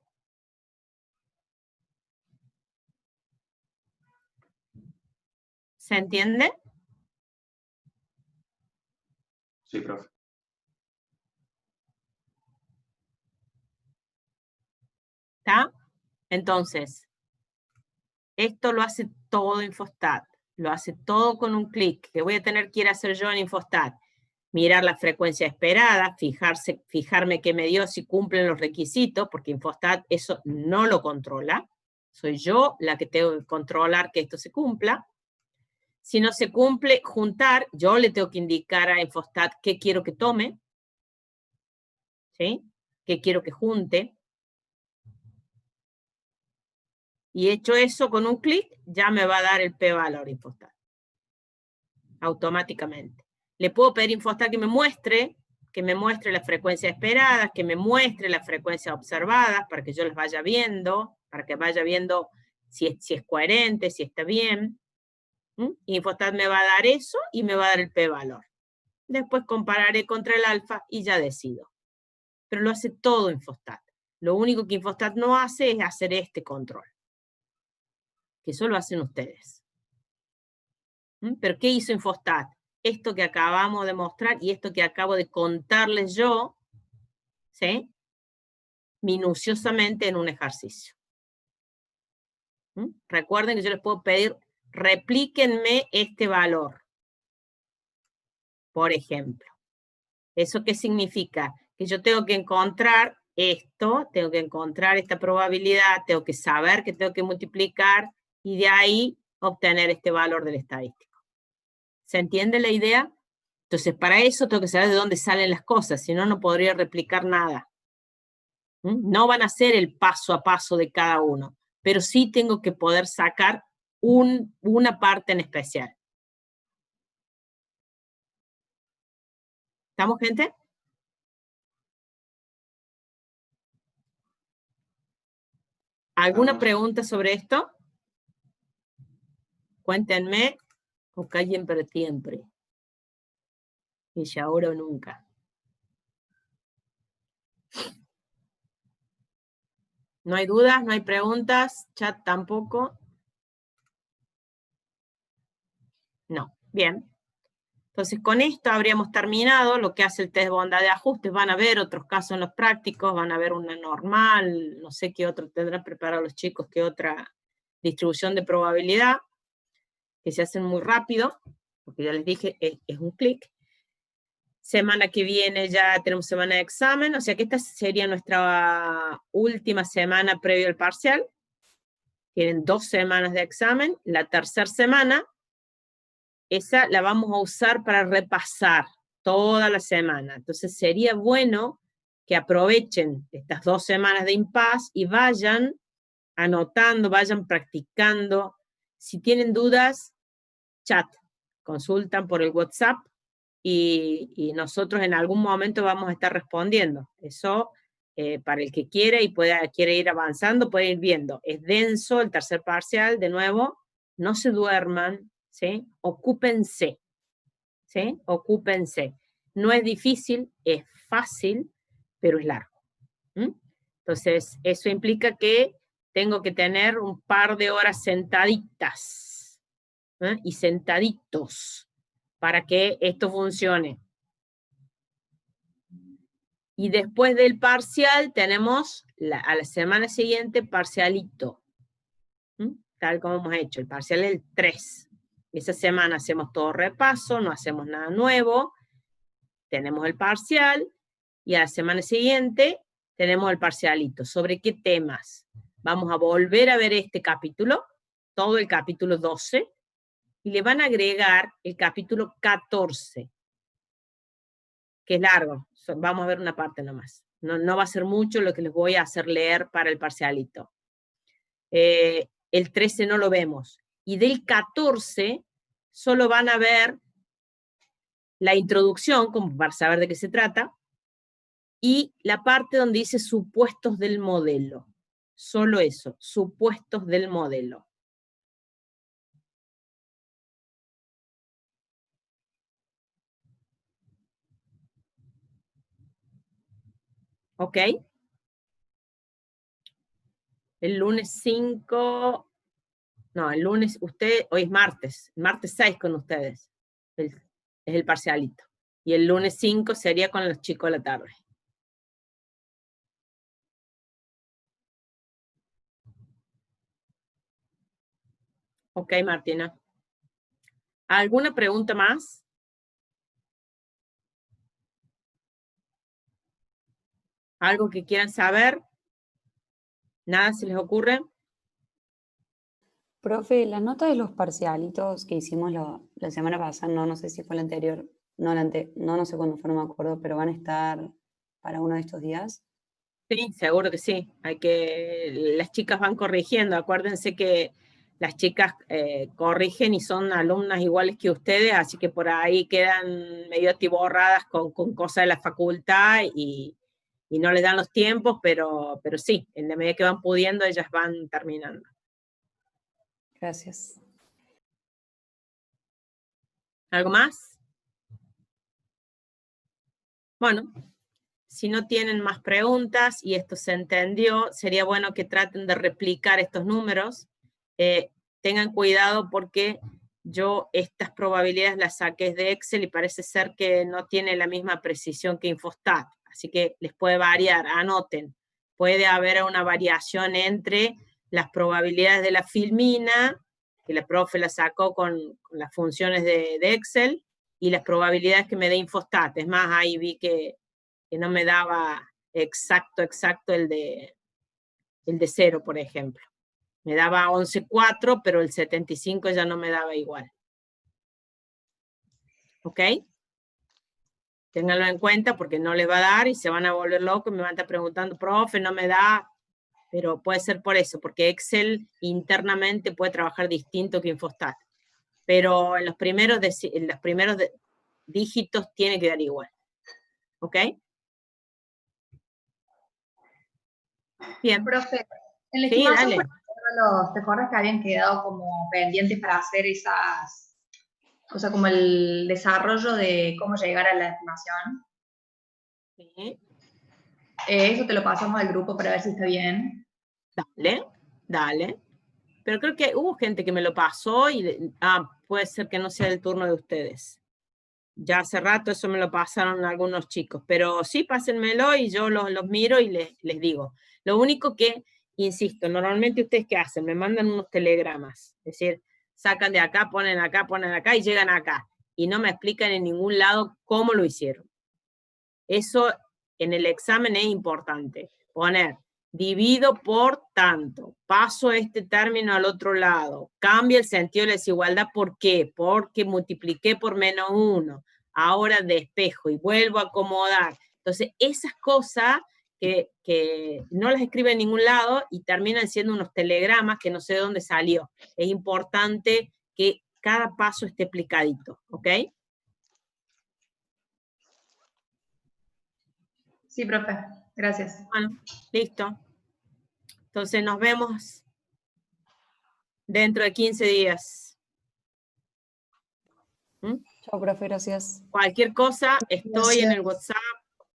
¿Se entiende? Sí, profe. ¿Está? Entonces, esto lo hace todo Infostat. Lo hace todo con un clic. ¿Qué voy a tener que ir a hacer yo en Infostat? Mirar la frecuencia esperada, fijarme qué me dio, si cumplen los requisitos, porque Infostat eso no lo controla. Soy yo la que tengo que controlar que esto se cumpla. Si no se cumple, juntar, yo le tengo que indicar a Infostat qué quiero que tome, ¿sí? Qué quiero que junte. Y hecho eso con un clic, ya me va a dar el p-valor Infostat. Automáticamente. Le puedo pedir a Infostat que me muestre las frecuencias esperadas, que me muestre las frecuencias observadas, para que yo las vaya viendo, para que vaya viendo si es coherente, si está bien. Infostat me va a dar eso y me va a dar el p-valor. Después compararé contra el alfa y ya decido. Pero lo hace todo Infostat. Lo único que Infostat no hace es hacer este control. Que eso lo hacen ustedes. ¿Pero qué hizo Infostat? Esto que acabamos de mostrar y esto que acabo de contarles yo, ¿sí? Minuciosamente en un ejercicio. Recuerden que yo les puedo pedir, replíquenme este valor. Por ejemplo. ¿Eso qué significa? Que yo tengo que encontrar esto, tengo que encontrar esta probabilidad, tengo que saber que tengo que multiplicar, y de ahí obtener este valor del estadístico. ¿Se entiende la idea? Entonces, para eso tengo que saber de dónde salen las cosas, si no, no podría replicar nada. No van a ser el paso a paso de cada uno, pero sí tengo que poder sacar una parte en especial. ¿Estamos, gente? ¿Alguna pregunta sobre esto? Cuéntenme o callen para siempre. Y ya ahora o nunca. ¿No hay dudas? ¿No hay preguntas? ¿Chat tampoco? No. Bien. Entonces, con esto habríamos terminado lo que hace el test de bondad de ajustes. Van a ver otros casos en los prácticos, van a ver una normal, no sé qué otro tendrán preparado los chicos, qué otra distribución de probabilidad, que se hacen muy rápido, porque ya les dije, es un clic. Semana que viene ya tenemos semana de examen, o sea que esta sería nuestra última semana previo al parcial. Tienen 2 semanas de examen. La tercera semana, esa la vamos a usar para repasar toda la semana. Entonces sería bueno que aprovechen estas 2 semanas de impasse y vayan anotando, vayan practicando. Si tienen dudas, chat, consultan por el WhatsApp y nosotros en algún momento vamos a estar respondiendo. Eso, para el que quiera y quiere ir avanzando, puede ir viendo. Es denso el tercer parcial, de nuevo, no se duerman, ¿sí? Ocúpense, ¿sí? Ocúpense. No es difícil, es fácil, pero es largo. Entonces, eso implica que tengo que tener un par de horas sentaditas, y sentaditos, para que esto funcione. Y después del parcial tenemos a la semana siguiente parcialito. Tal como hemos hecho. El parcial es el 3. Esa semana hacemos todo repaso, no hacemos nada nuevo. Tenemos el parcial y a la semana siguiente tenemos el parcialito. ¿Sobre qué temas? Vamos a volver a ver este capítulo, todo el capítulo 12, y le van a agregar el capítulo 14, que es largo. Vamos a ver una parte nomás. No va a ser mucho lo que les voy a hacer leer para el parcialito. El 13 no lo vemos. Y del 14 solo van a ver la introducción, como para saber de qué se trata, y la parte donde dice supuestos del modelo. Solo eso, supuestos del modelo. ¿Ok? El lunes 5, no, el lunes, hoy es martes 6 con ustedes, es el parcialito. Y el lunes 5 sería con los chicos de la tarde. Ok, Martina. ¿Alguna pregunta más? ¿Algo que quieran saber? ¿Nada se les ocurre? Profe, la nota de los parcialitos que hicimos la semana pasada, no sé si fue la anterior, no sé cuándo fue, no me acuerdo, pero van a estar para uno de estos días. Sí, seguro que sí. Las chicas van corrigiendo. Acuérdense que las chicas corrigen y son alumnas iguales que ustedes, así que por ahí quedan medio atiborradas con cosas de la facultad y no les dan los tiempos, pero sí, en la medida que van pudiendo, ellas van terminando. Gracias. ¿Algo más? Bueno, si no tienen más preguntas y esto se entendió, sería bueno que traten de replicar estos números. Tengan cuidado porque yo estas probabilidades las saqué de Excel y parece ser que no tiene la misma precisión que Infostat, así que les puede variar, anoten. Puede haber una variación entre las probabilidades de la filmina, que la profe la sacó con las funciones de Excel, y las probabilidades que me dé Infostat. Es más, ahí vi que no me daba exacto el de 0, por ejemplo. Me daba 11,4, pero el 75 ya no me daba igual. ¿Ok? Ténganlo en cuenta porque no les va a dar y se van a volver locos y me van a estar preguntando, profe, no me da. Pero puede ser por eso, porque Excel internamente puede trabajar distinto que Infostat. Pero en los primeros, dígitos tiene que dar igual. ¿Ok? Bien. Profe, en la Sí, estimación, dale. por ejemplo, ¿te acuerdas que habían quedado como pendientes para hacer esas, o sea, como el desarrollo de cómo llegar a la estimación? Sí. Eso te lo pasamos al grupo para ver si está bien. Dale. Pero creo que hubo gente que me lo pasó y puede ser que no sea el turno de ustedes. Ya hace rato eso me lo pasaron algunos chicos, pero sí, pásenmelo y yo los miro y les digo. Lo único que, insisto, normalmente ustedes ¿qué hacen? Me mandan unos telegramas, es decir, sacan de acá, ponen acá y llegan acá. Y no me explican en ningún lado cómo lo hicieron. Eso en el examen es importante. Poner, divido por tanto, paso este término al otro lado, cambia el sentido de la desigualdad, ¿por qué? Porque multipliqué por -1, ahora despejo y vuelvo a acomodar. Entonces, esas cosas que no las escribe en ningún lado y terminan siendo unos telegramas que no sé de dónde salió. Es importante que cada paso esté explicadito, ¿ok? Sí, profe. Gracias. Bueno, listo. Entonces nos vemos dentro de 15 días. Chao, profe, gracias. Cualquier cosa, estoy en el Gracias. WhatsApp.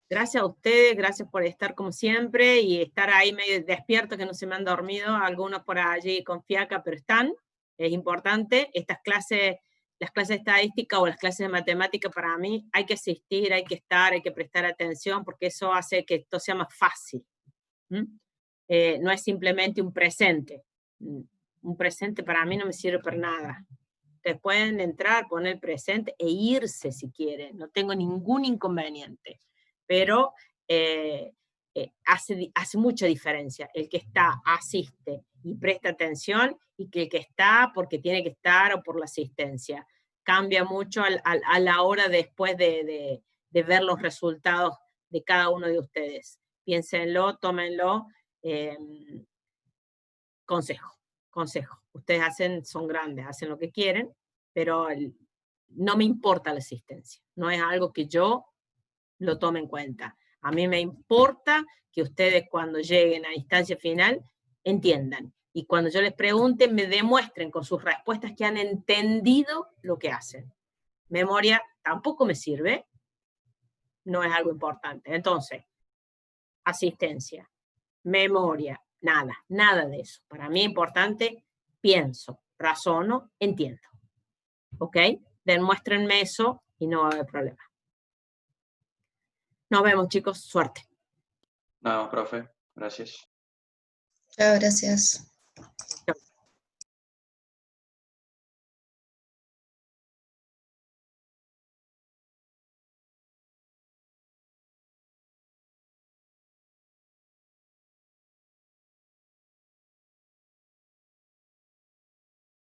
Gracias a ustedes, gracias por estar como siempre y estar ahí medio despierto, que no se me han dormido, algunos por allí con fiaca, pero están. Es importante. Estas clases, las clases de estadística o las clases de matemática, para mí hay que asistir, hay que estar, hay que prestar atención, porque eso hace que esto sea más fácil. No es simplemente un presente. Un presente para mí no me sirve para nada. Ustedes pueden entrar, poner presente e irse si quieren, no tengo ningún inconveniente, pero hace mucha diferencia el que está, asiste y presta atención, y que el que está porque tiene que estar o por la asistencia. Cambia mucho a la hora después de ver los resultados de cada uno de ustedes. Piénsenlo, tómenlo. Consejo. Ustedes son grandes, hacen lo que quieren, pero no me importa la asistencia. No es algo que yo lo tome en cuenta. A mí me importa que ustedes cuando lleguen a instancia final entiendan. Y cuando yo les pregunte, me demuestren con sus respuestas que han entendido lo que hacen. Memoria tampoco me sirve. No es algo importante. Entonces, asistencia, memoria, nada de eso. Para mí es importante, pienso, razono, entiendo. ¿Ok? Demuéstrenme eso y no va a haber problema. Nos vemos, chicos. Suerte. No, profe. Gracias. Chao, gracias. Chao.